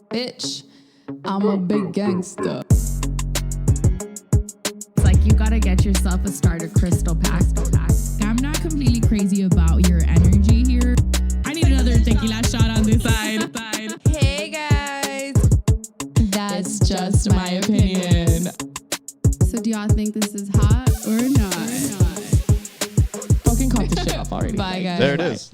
Bitch, I'm a big gangster. It's like you gotta get yourself a starter crystal pack. I'm not completely crazy about your energy here. I need another tequila shot on this side. Hey guys, that's just my opinion. So do y'all think this is hot or not? Fucking cut the shit off already. Bye guys. There it is.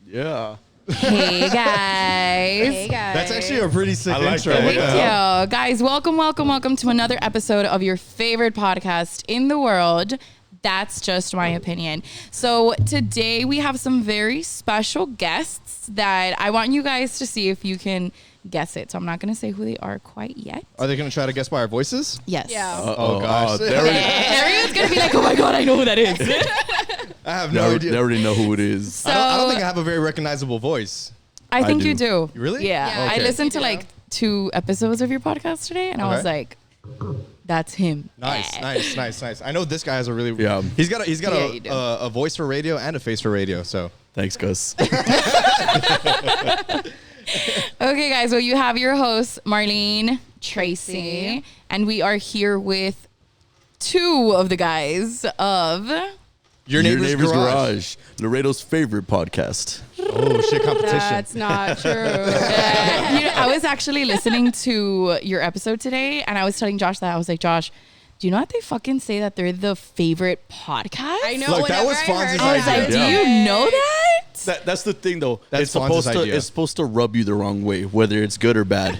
Yeah. Hey guys. That's actually a pretty sick like intro. that. Thank Yeah. you. Guys, welcome to another episode of your favorite podcast in the world. That's just my opinion. So today we have some very special guests that I want you guys to see if you can guess it. So I'm not going to say who they are quite yet. Are they going to try to guess by our voices? Yes. Yeah. Oh, gosh. Everyone's going to be like, oh my God, I know who that is. I have no idea. They already know who it is. So I don't think I have a very recognizable voice. I think do. you do. Really? Yeah. Okay. I listened to You do. like 2 episodes of your podcast today and I was Okay. like, that's him. Nice. I know this guy has a really Yeah. He's got Yeah, you do. a voice for radio and a face for radio. So Thanks, Gus. Okay, guys. Well, you have your hosts, Marlene, Tracy, and we are here with 2 of the guys of. your neighbor's garage. Laredo's favorite podcast. Oh shit! Competition. That's not true. I was actually listening to your episode today, and I was telling Josh that I was like, Josh, do you know that they fucking say that they're the favorite podcast? I know. Look, that whenever was I Fonz's heard I was idea. like, that- do you know that? That's the thing, though. That's it's supposed Fonz's to idea. it's supposed to rub you the wrong way, whether it's good or bad.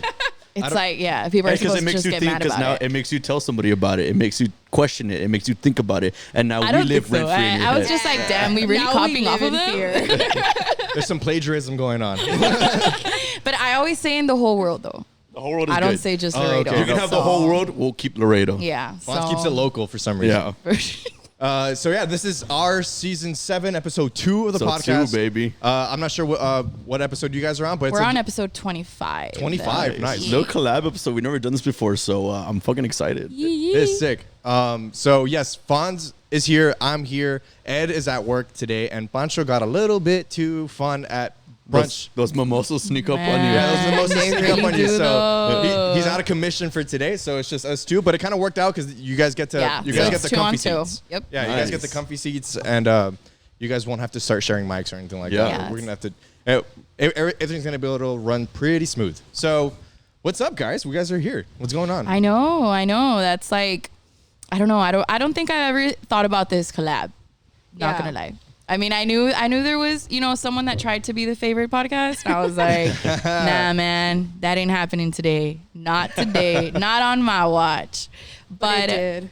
It's like, yeah, people are Because supposed it to makes just you get think. mad Because about now it. it makes you tell somebody about it. It makes you question it. It makes you think about it. And now I we don't live think so. rent free in your I was head. just like, damn, we really Now copying live off of in them. fear. There's some plagiarism going on. But I always say in the whole world, though. The whole world is I don't good. say just Oh, Laredo. okay. You can have the whole world. We'll keep Laredo. Yeah. Fonz so- keeps it local for some reason. Yeah. So yeah, this is our season 7, episode 2 of the So podcast. 2, baby. I'm not sure what episode you guys are on, but We're it's on episode 25. 25. Nice. No collab episode. We've never done this before, so I'm fucking excited. It's sick. So yes, Fonz is here. I'm here. Ed is at work today, and Pancho got a little bit too fun at brunch. Those mimosas sneak up on you. Yeah, those are the most They sneak up really on you. do, So though. he's out of commission for today, so it's just us 2. But it kind of worked out because you guys get to Yeah, you so guys get it's the 2 on comfy 2. seats. Yep. Yeah, you guys get the Nice. comfy seats, and you guys won't have to start sharing mics or anything like Yeah. that. Yes. We're gonna have to. Everything's gonna be able to run pretty smooth. So, what's up, guys? You guys are here. What's going on? I know. That's like, I don't know. I don't think I ever thought about this collab. Not Yeah. gonna lie. I mean, I knew there was, someone that tried to be the favorite podcast. And I was like, nah, man, that ain't happening today. Not today. Not on my watch. But it did.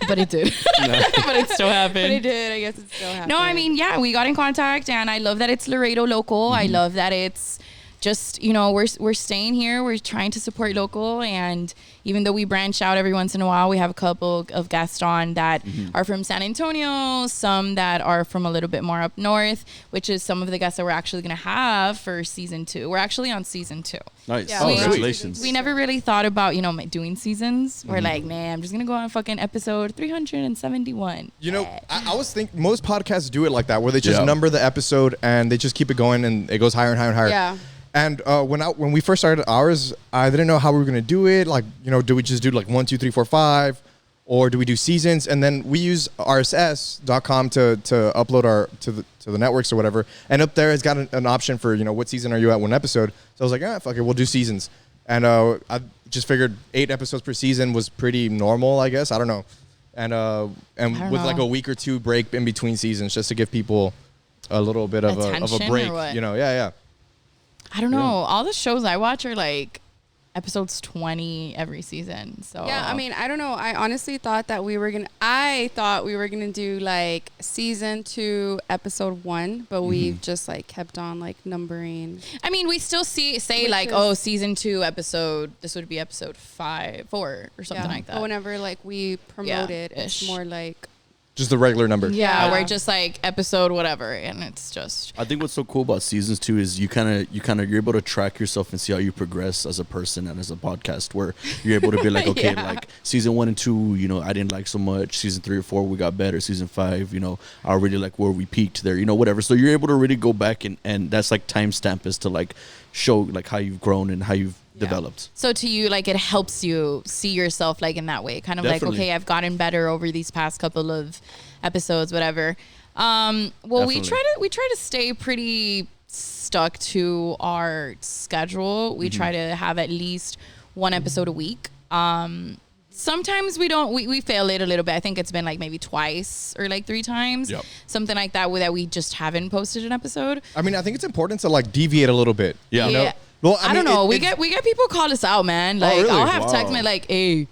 But it did. But it still happened. But it did. I guess it still happened. No, I mean, yeah, we got in contact, and I love that it's Laredo local. I love that it's just, we're staying here. We're trying to support local, and even though we branch out every once in a while, we have a couple of guests on that are from San Antonio, some that are from a little bit more up north, which is some of the guests that we're actually going to have for season 2. We're actually on season 2. Nice. Yeah, Oh, we- congratulations. We never really thought about, doing seasons. We're like, man, I'm just going to go on fucking episode 371. I was thinking most podcasts do it like that, where they just Yeah. number the episode and they just keep it going, and it goes higher and higher and higher. Yeah. And when we first started ours, I didn't know how we were gonna do it. Like, do we just do like 1, 2, 3, 4, 5, or do we do seasons? And then we use RSS.com to upload to the networks or whatever. And up there, it's got an option for what season are you at, one episode. So I was like, fuck it, we'll do seasons. And I just figured 8 episodes per season was pretty normal, I guess. I don't know. And don't with like know. a week or 2 break in between seasons, just to give people a little bit of a Attention or break. what? Yeah. I don't know. All the shows I watch are like episodes 20 every season. So Yeah, I mean, I don't know. I honestly thought that I thought we were gonna do like season 2, episode 1, but we've just like kept on like numbering. I mean, we still say Which like, is- season 2 episode. This would be episode 4 or something like that. But whenever like we promote it, ish. it's more like just the regular number. Yeah, we're just like episode whatever, and it's just. I think what's so cool about seasons too is you're able to track yourself and see how you progress as a person and as a podcast. Where you're able to be like, okay, like season 1 and 2, you know, I didn't like so much. Season 3 or 4, we got better. Season 5, you know, I really like where we peaked there. You know, whatever. So you're able to really go back and that's like timestamp is to like show like how you've grown and how you've developed. So to you, like it helps you see yourself like in that way, kind of Definitely. like, okay, I've gotten better over these past couple of episodes, whatever. Well, we try to stay pretty stuck to our schedule. We try to have at least one episode a week. Sometimes we fail it a little bit. I think it's been like maybe twice or like 3 times, something like that, that we just haven't posted an episode. I mean, I think it's important to like deviate a little bit. Yeah. You know? Yeah. Well, I don't know. We get people call us out, man. Like really? I'll have text me like, "Hey,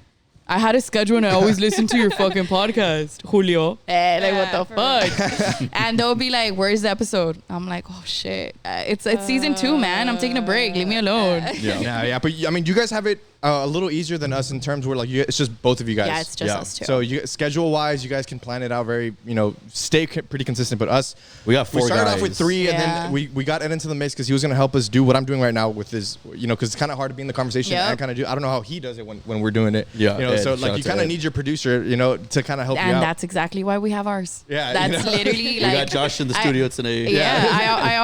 I had a schedule and I always listen to your fucking podcast, Julio." Like what the fuck? And they'll be like, "Where's the episode?" I'm like, "Oh shit, it's season 2, man. I'm taking a break. Leave me alone." Yeah. But I mean, you guys have it a little easier than us in terms where like it's just both of you guys. Yeah, it's just us two. So you schedule wise, you guys can plan it out very, you know, stay pretty consistent. But us, We got 4 we started guys. off with 3, and then we got Ed into the mix because he was going to help us do what I'm doing right now with his, you know, because it's kind of hard to be in the conversation and kind of do. I don't know how he does it when we're doing it. Yeah, you know, Ed, so shout like out you to kind of Ed. need your producer, you know, to kind of help you And out. that's exactly why we have ours. Yeah, That's you know? literally We like got Josh in the studio today. Yeah, I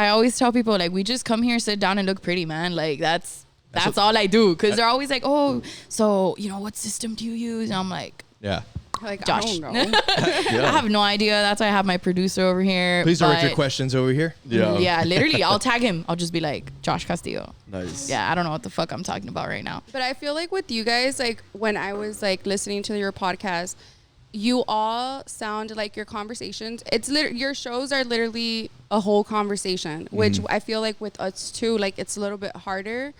always tell people like we just come here, sit down, and look pretty, man. Like that's all I do, because they're always like, "Oh, so you know what system do you use?" And I'm like, Yeah. Like, Josh. I don't know. I have no idea. That's why I have my producer over here. Please direct your but- questions over here. Yeah, literally, I'll tag him. I'll just be like, Josh Castillo. Nice. Yeah, I don't know what the fuck I'm talking about right now. But I feel like with you guys, like when I was like listening to your podcast, you all sound like your conversations. Your shows are literally a whole conversation, which I feel like with us too, like it's a little bit harder.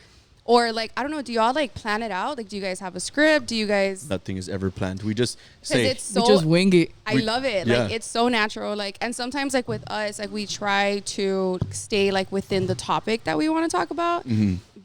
Or like, I don't know, do y'all like plan it out? Like, do you guys have a script? Do you guys? Nothing is ever planned. We just Because say it's so. We just wing it. I love it. yeah. Like, it's so natural. Like, and sometimes like with us, like we try to stay like within the topic that we want to talk about.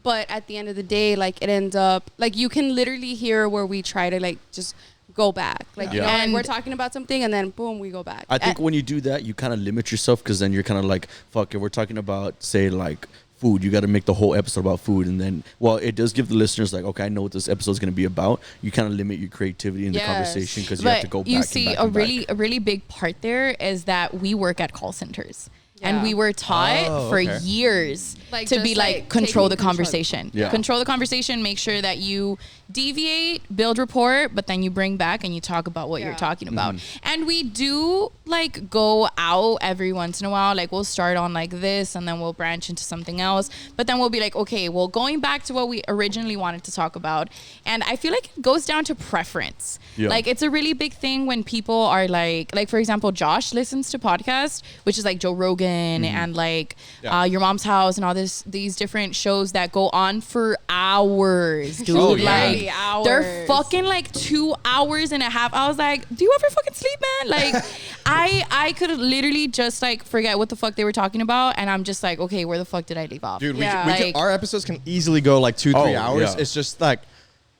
But at the end of the day, like it ends up like you can literally hear where we try to like just go back. Like, you know, like And- we're talking about something and then boom, we go back. I think when you do that, you kind of limit yourself, because then you're kind of like, fuck, if we're talking about, say, like food, you got to make the whole episode about food. And then, well, it does give the listeners like, okay, I know what this episode is going to be about. You kind of limit your creativity in the Yes. conversation, because you have to go back. You and see, back a and back. really big part there is that we work at call centers. And Yeah. we were taught for okay. years Like, to just, be like, like control the taking control. conversation. Yeah. Control the conversation, make sure that you deviate, build rapport, but then you bring back and you talk about what you're Yeah. talking about. And we do like go out every once in a while. Like we'll start on like this and then we'll branch into something else. But then we'll be like, okay, well, going back to what we originally wanted to talk about. And I feel like it goes down to preference. Yeah. Like it's a really big thing when people are like for example, Josh listens to podcasts, which is like Joe Rogan and like Your Mom's House and all these different shows that go on for hours, dude. Oh, yeah. Like Literally hours. they're fucking like 2 hours and a half. I was like, do you ever fucking sleep, man? Like I could literally just like forget what the fuck they were talking about, and I'm just like, okay, where the fuck did I leave off? Dude, Yeah. Like- our episodes can easily go like 2-3 Oh, hours. yeah. It's just like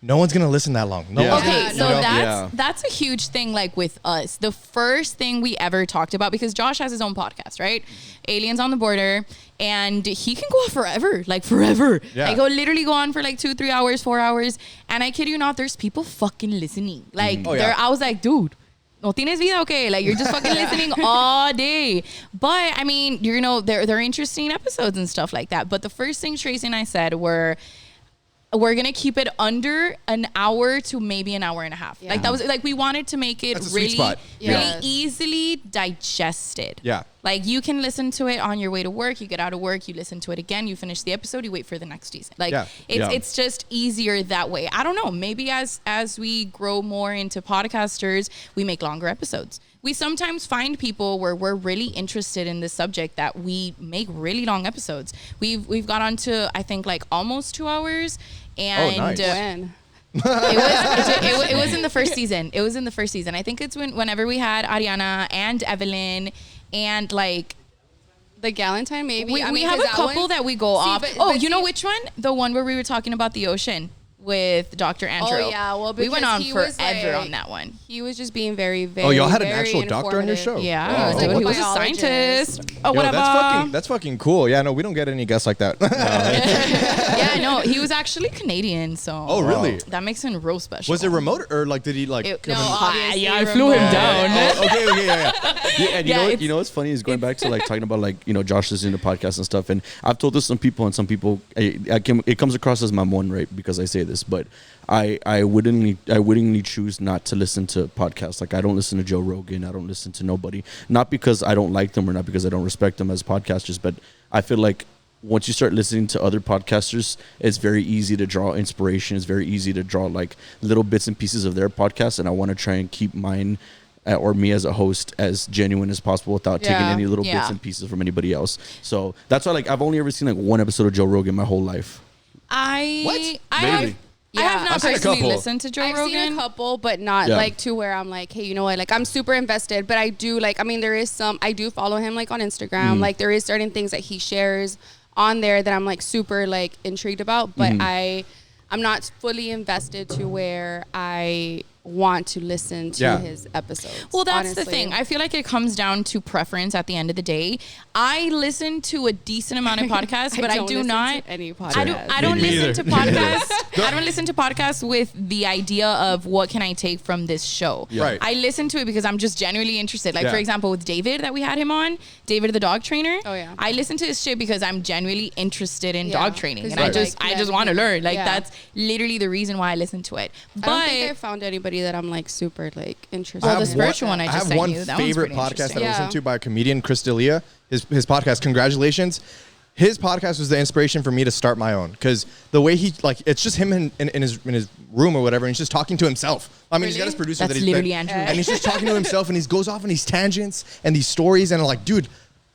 no one's gonna listen that long. No Yeah. one's Okay, gonna, so you know? Yeah. that's a huge thing. Like with us, the first thing we ever talked about, because Josh has his own podcast, right? Aliens on the Border, and he can go on forever, like forever. Yeah. Like he'll literally go on for like 2-3 hours, 4 hours, and I kid you not, there's people fucking listening. Like Oh, yeah. I was like, dude. No tienes vida, okay? Like you're just fucking listening all day. But I mean, you know, they're interesting episodes and stuff like that. But the first thing Tracy and I said were, we're gonna keep it under an hour to maybe an hour and a half. Yeah. Like that was like we wanted to make it That's a sweet really, spot. really Yes. easily digested. Yeah. Like you can listen to it on your way to work. You get out of work, you listen to it again. You finish the episode. You wait for the next season. Like Yeah. it's just easier that way. I don't know. Maybe as we grow more into podcasters, we make longer episodes. We sometimes find people where we're really interested in this subject that we make really long episodes. We've got on to I think like almost 2 hours. And nice. When? it was in the first season. It was in the first season. I think it's whenever we had Ariana and Evelyn and like The Galentine, maybe. we I mean, have 'cause a couple one- that we go See, off. but You know which one? The one where we were talking about the ocean with Dr. Andrew. Oh yeah, well, we went because on he was, forever like, on that one. He was just being very, very. Oh, y'all had an very actual doctor on your show? Yeah, He was, Oh, like, dude, a he was a biologist. scientist. Oh, Yo, whatever. that's fucking cool. Yeah, no, we don't get any guests like that. Yeah, no, he was actually Canadian, so. Oh, really? That makes him real special. Was it remote or like did he like? No, obviously yeah, I flew him remote. down. Oh, okay, yeah. Yeah, and Yeah, you know what's funny is going back to like talking about like Josh listening to podcasts and stuff, and I've told this to some people, and some people it comes across as mamon, right? Because I say this, but I wouldn't choose not to listen to podcasts. Like I don't listen to Joe Rogan, I don't listen to nobody, not because I don't like them or not because I don't respect them as podcasters, but I feel like once you start listening to other podcasters, it's very easy to draw inspiration. It's very easy to draw like little bits and pieces of their podcast, and I want to try and keep mine or me as a host as genuine as possible without taking any little bits and pieces from anybody else. So that's why like I've only ever seen like one episode of Joe Rogan my whole life. I Maybe. have not I've seen a personally couple. listened to Joe I've Rogan. seen a couple, but not like to where I'm like, hey, you know what? Like I'm super invested, but I do like. I mean, there is some. I do follow him like on Instagram. Like there is certain things that he shares on there that I'm like super like intrigued about, but I'm not fully invested to where I want to listen to his episodes. Well, that's honestly. the thing. I feel like it comes down to preference at the end of the day. I listen to a decent amount of podcasts, but I don't do listen not. to any podcast. I don't Me listen to neither. podcasts. I don't listen to podcasts with the idea of what can I take from this show. Yeah. Right. I listen to it because I'm just genuinely interested. Like Yeah. for example, with David that we had him on, David the dog trainer. Oh, yeah. I listen to his shit because I'm genuinely interested in Yeah. dog training, 'Cause and you I just want to learn. Like Yeah. that's literally the reason why I listen to it. But I don't think I found anybody that I'm like super like interested. Well, I the have spiritual one I just have sent one you. That one's favorite pretty podcast that I interesting. listen Yeah. to by a comedian, Chris D'Elia. His podcast, congratulations. His podcast was the inspiration for me to start my own because the way he like it's just him in his room or whatever, and he's just talking to himself. I mean, he's got his producer That's that he's literally Andrew. and he's just talking to himself, and he goes off on these tangents and these stories, and like, dude,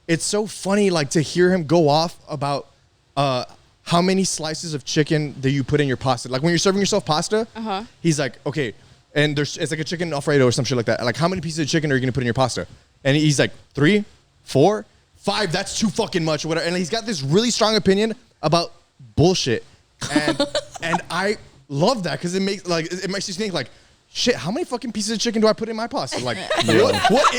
it's so funny like to hear him go off about how many slices of chicken do you put in your pasta? Like when you're serving yourself pasta, he's like, okay, and it's like a chicken Alfredo or some shit like that. Like how many pieces of chicken are you gonna put in your pasta? And he's like 3, 4, 5. That's too fucking much or whatever. And he's got this really strong opinion about bullshit, and I love that because it makes you think like, shit, how many fucking pieces of chicken do I put in my pasta? Like, what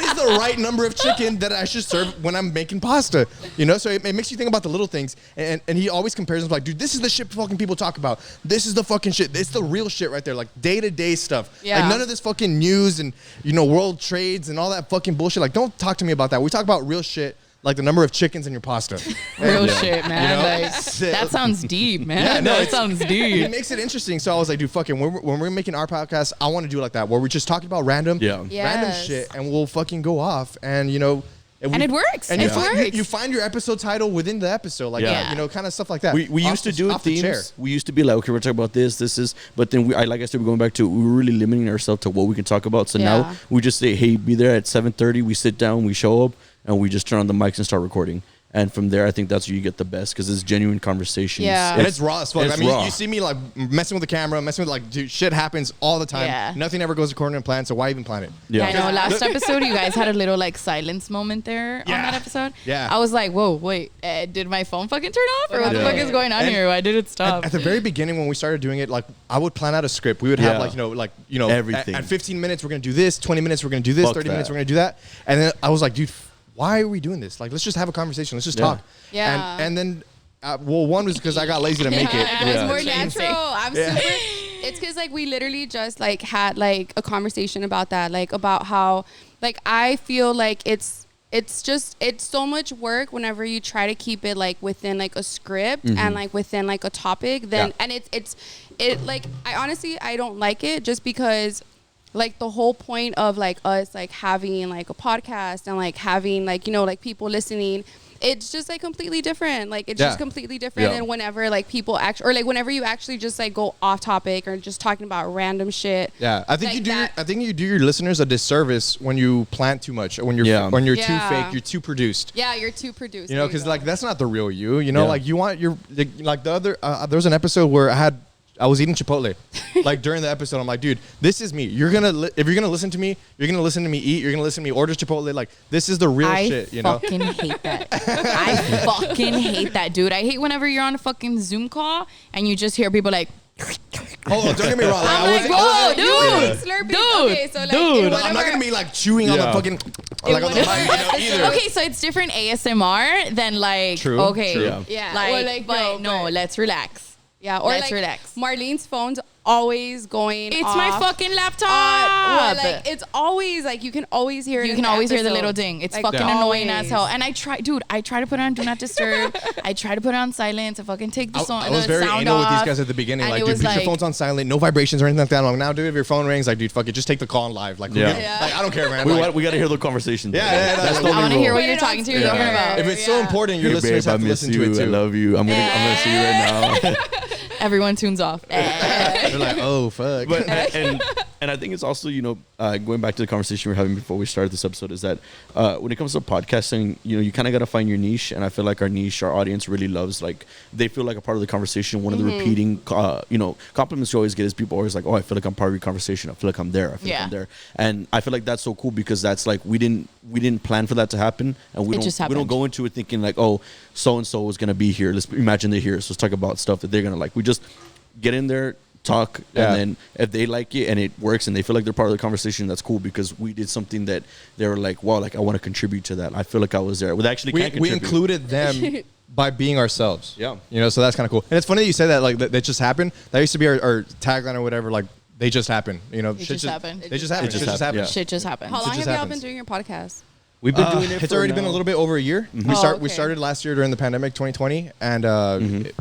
is the right number of chicken that I should serve when I'm making pasta? You know, so it makes you think about the little things. And he always compares them like, dude, this is the shit fucking people talk about. This is the fucking shit. It's the real shit right there. Like day-to-day stuff. Yeah. Like none of this fucking news and, world trades and all that fucking bullshit. Like, don't talk to me about that. We talk about real shit. Like the number of chickens in your pasta. Real shit, man. Like, Shit. that sounds deep, man. Yeah, no, that sounds It deep. makes it interesting. So I was like, dude, fucking, when we're making our podcast, I want to do it like that, where we're just talking about random Yes. shit, and we'll fucking go off, and And it works. And It you works. you find your episode title within the episode, like kind of stuff like that. We used to do it off the chair. themes. We used to be like, okay, we're talking about this is, but then like I said, we're going back to, we were really limiting ourselves to what we can talk about. So now we just say, hey, be there at 7:30. We sit down, we show up, and we just turn on the mics and start recording. And from there, I think that's where you get the best because it's genuine conversations. Yeah. And it's raw as fuck. It's I mean, raw. you see me like messing with the camera, messing with like, dude, shit happens all the time. Yeah. Nothing ever goes according to plan, so why even plan it? Yeah, I know. Last episode, you guys had a little like silence moment there on that episode. Yeah. I was like, whoa, wait, did my phone fucking turn off? Or what the Yeah. fuck is going on And here? Why did it stop? At the very beginning, when we started doing it, like I would plan out a script. We would have Everything. At 15 minutes we're gonna do this, 20 minutes we're gonna do this, Fuck 30 minutes that. we're gonna do that, and then I was like, dude, why are we doing this? Like, let's just have a conversation. Let's just talk. Yeah. And then, one was because I got lazy to make it. It was more Same. natural. I'm super. It's because like we literally just like had like a conversation about that, like about how like I feel like it's so much work whenever you try to keep it like within like a script and like within like a topic. Then and it's like I honestly I don't like it just because. Like the whole point of like us like having like a podcast and like having like like people listening, it's just like completely different. Like it's just completely different than whenever like people actually or like whenever you actually just like go off topic or just talking about random shit. Yeah, I think Like you do. that. I think you do your listeners a disservice when you plan too much, or when you're too Yeah. fake, you're too produced. Yeah, you're too produced. Because like that's not the real you. Yeah. Like you want your like the other. There was an episode where I was eating Chipotle, like during the episode. I'm like, dude, this is me. If you're gonna listen to me, you're gonna listen to me eat. You're gonna listen to me order Chipotle. Like this is the real shit. I fucking hate that. I fucking hate that, dude. I hate whenever you're on a fucking Zoom call and you just hear people like, Oh, don't get me wrong. Like, I'm like, whoa, dude. Slurping. Dude. Okay, so like, Dude. I'm not gonna be like chewing on the fucking like on the mic, either. Okay, so it's different ASMR than like True, okay, true. Yeah. like, Or like, but no, but- let's relax. Yeah, or Let's like relax. Marlene's phone's always going. It's off. my fucking laptop. Well, like it's always like you can always hear it. You in can the always hear the episode. little ding. It's Like, fucking always. annoying as hell. And I try to put it on Do Not Disturb. I try to put it on silent to fucking take the I was very sound anal with these off. guys at the beginning. And Like, it dude, was put your like- phones on silent, no vibrations or anything like that. I'm like, now, dude, if your phone rings, like, dude, fuck it, just take the call on live. Like, Yeah. Yeah. like I don't care, man. We Like, got to hear the conversation. Yeah, yeah, That's like, the I only want to hear rule. what Put you're it talking on to. speaker. Talking Yeah. about. if it's so Yeah. important, your Hey, listeners babe, I have to miss listen to you. it I too. love you. I'm gonna see you right now. Everyone tunes off. They're like, oh fuck. But and I think it's also, you know, going back to the conversation we were having before we started this episode, is that when it comes to podcasting, you know, you kind of got to find your niche. And I feel like our niche, our audience really loves, like, they feel like a part of the conversation. One of the repeating, you know, compliments you always get is people always like, oh, I feel like I'm part of your conversation. I feel like I'm there. I feel like I'm there. And I feel like that's so cool because that's like, we didn't plan for that to happen. And we just don't happened. go into it thinking like, oh, so-and-so is going to be here. Let's imagine they're here. So let's talk about stuff that they're going to like. We just get in there, talk, Yeah. and then if they like it and it works and they feel like they're part of the conversation, that's cool because we did something that they were like, wow, like I want to contribute to that. I feel like I was there. Well, actually, we can contribute. included them by being ourselves. Yeah. You know, so that's kind of cool. And it's funny that you say that, like, that just happened. That used to be our tagline or whatever, like, they just happen. You know, shit just happened. They just happen. It just Shit just happened, happen. yeah. Shit just happened. How long just have y'all happens. been doing your podcast? We've been doing it. It's for already been a now- little bit over a year. We okay. started last year during the pandemic, 2020, and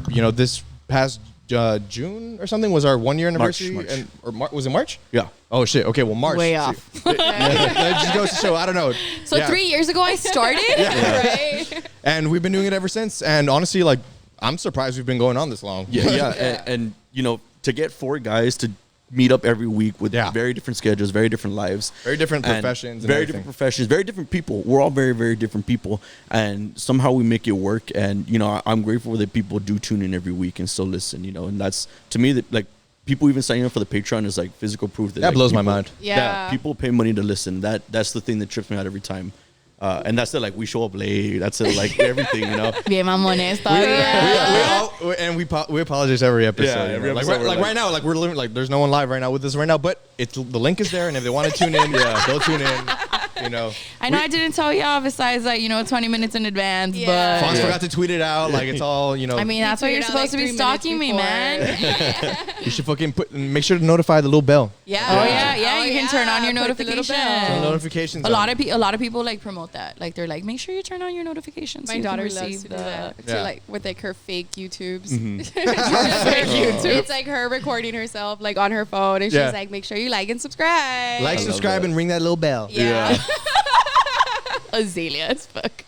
you know, this past June or something was our 1 year anniversary. March. And was it March? Yeah. Oh shit. Okay, well March. Way See, off. that just goes to show. I don't know. So Yeah. 3 years ago I started. Right? And we've been doing it ever since. And honestly, like, I'm surprised we've been going on this long. Yeah, yeah. And, you know, to get 4 guys to meet up every week with Yeah. very different schedules, very different lives, Very different and professions and very everything. different professions, very different people. We're all very, very different people, and somehow we make it work. And you know, I'm grateful that people do tune in every week and still listen. You know, and that's to me that like people even signing up for the Patreon is like physical proof that That like, blows my people- mind. Yeah. people pay money to listen. That's the thing that trips me out every time. And that's it. Like we show up late. That's it. Like everything. You know. Bien mamones todavía. We apologize every episode. Yeah, you know? every like, episode we're right like- now, like we're living, like there's no one live right now with us right now, but it's the link is there, and if they want to tune in, they'll tune in. You know, I know I didn't tell y'all besides like, 20 minutes in advance, Yeah. Fonz but forgot to tweet it out. Like it's all, you know. I mean, that's why you're tweeted out, supposed to like, be 3 minutes stalking me, before. man. you should fucking make sure to notify the little bell. Yeah. Oh yeah, Oh, you can turn on your Put the little notifications. bell. Notifications. A lot of people like promote that. Like they're like, make sure you turn on your notifications. so My you can daughter receive loves to do that. Yeah. To like with like her fake YouTubes. YouTube. It's like her recording herself like on her phone, and she's Yeah. like, "Make sure you like and subscribe." Like, love subscribe, that. and ring that little bell. Yeah. Azalea as fuck.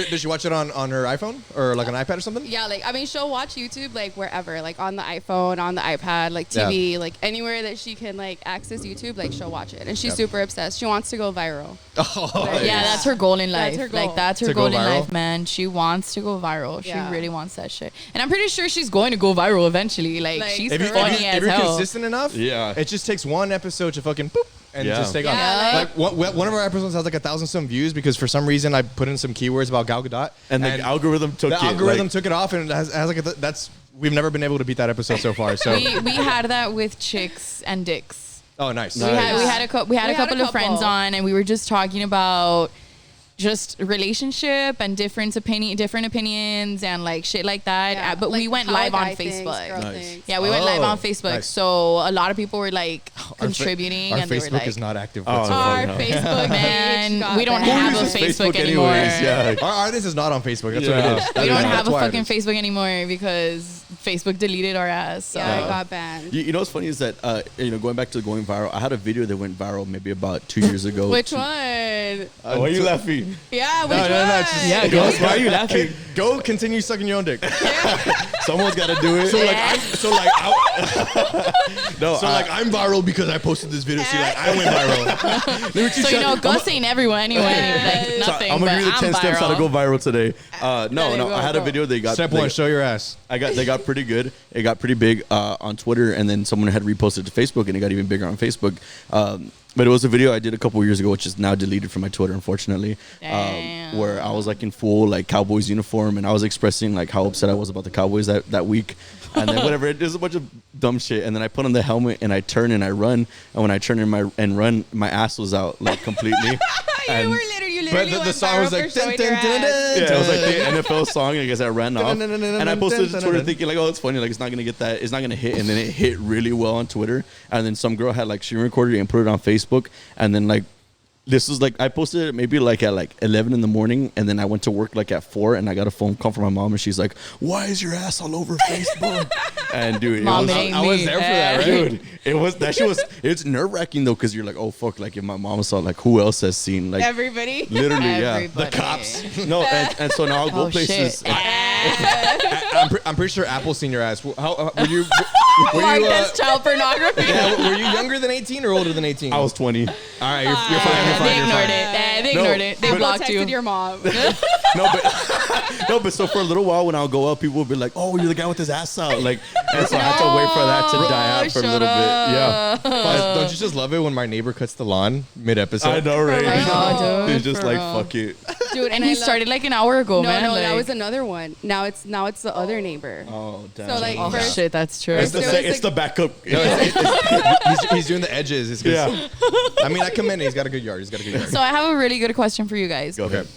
Does she watch it on her iPhone or like an iPad or something? Yeah, like I mean, she'll watch YouTube like wherever, like on the iPhone, on the iPad, like TV, like anywhere that she can like access YouTube, like she'll watch it, and she's super obsessed. She wants to go viral. Yeah, that's her goal in life. That's her goal. Like that's her To goal go in viral? life, man. She wants to go viral. Yeah. She really wants that shit. And I'm pretty sure she's going to go viral eventually. Like she's If, funny as you're hell. consistent enough, Yeah. it just takes one episode to fucking boop and Yeah. just take Yeah, off. like- Like one of our episodes has like 1,000 some views because for some reason I put in some keywords about Gal Gadot And the algorithm took the it. algorithm like, took it off and it has like that's we've never been able to beat that episode so far. So we had that with chicks and dicks. oh nice. We had a couple of friends couple. on, and we were just talking about just relationship and different opinions and like shit like that. Yeah, But we like went how a live on guy thinks, Facebook. girl Nice. thinks. Yeah, we went live Oh, on Facebook. nice. So a lot of people were like Our fa- contributing, Our and they were Facebook like, is not active Oh, whatsoever. Our no. Facebook man, page got we don't banned. have a uses Facebook Facebook anymore. anyways? Yeah. Our this is not on Facebook. That's Yeah. what it is. We don't have That's a why it fucking is. Facebook anymore because Facebook deleted our ass. So. Yeah, it got banned. You know what's funny is that going back to going viral. I had a video that went viral maybe about 2 years ago. Which one? Why are you laughing? Yeah, which No, one? no, it's just- Yeah, Ghost, why are you laughing? Hey, go continue sucking your own dick. Someone's got to do it. I'm viral because I posted this video. See, like I went viral. So Gus ain't everywhere anyway. Like, So nothing. I'm gonna but give you the 10 I'm steps how to go viral. viral today. No, I had a video. They got Step they- one: show your ass. They got pretty good. It got pretty big on Twitter, and then someone had reposted to Facebook, and it got even bigger on Facebook. But it was a video I did a couple years ago, which is now deleted from my Twitter, unfortunately. Damn. Where I was like in full like Cowboys uniform, and I was expressing like how upset I was about the Cowboys that week, and then whatever. It was a bunch of dumb shit, and then I put on the helmet and I turn and I run, and when I turn and run, my ass was out like completely. And you literally the song was like dun, dun, dun, dun, yeah, it was like the NFL song. I guess I ran off, and I posted it to Twitter thinking like, oh, it's funny, like it's not gonna get that, it's not gonna hit, and then it hit really well on Twitter, and then some girl had like screen recorded it and put it on Facebook, and then like. This was like I posted it maybe like at like 11 in the morning, and then I went to work like at 4, and I got a phone call from my mom, and she's like, "Why is your ass all over Facebook?" And dude, Mom, I was there for that, right? dude, it was that shit was. It's nerve wracking though, because you're like, oh fuck, like if my mom saw, like who else has seen like Everybody. literally, yeah, Everybody. the cops. No, and so now I'll go Oh, places. shit. I'm pretty sure Apple's seen your ass. How were you? Mark as child pornography. Yeah, were you younger than 18 or older than 18? I was 20. All right, you're fine. You're fine. They You're ignored fine. it. They No, ignored it. They but- blocked Texted you. your mom. No, but no, but so for a little while when I'll go up, people will be like, "Oh, you're the guy with his ass out," like, and so I had to wait for that to die out for a little bit. Yeah, Don't you just love it when my neighbor cuts the lawn mid-episode? I know, right? my God, dude, It's just for like real. fuck it. Dude, And he started like an hour ago, No, man. no, that like- was another one. Now it's the other neighbor. Oh damn. So like Oh first, shit, that's true. it's the, There was, it's like- the backup. he's doing the edges. It's good. Yeah. I mean, I commend it. He's got a good yard. So I have a really good question for you guys. Go ahead.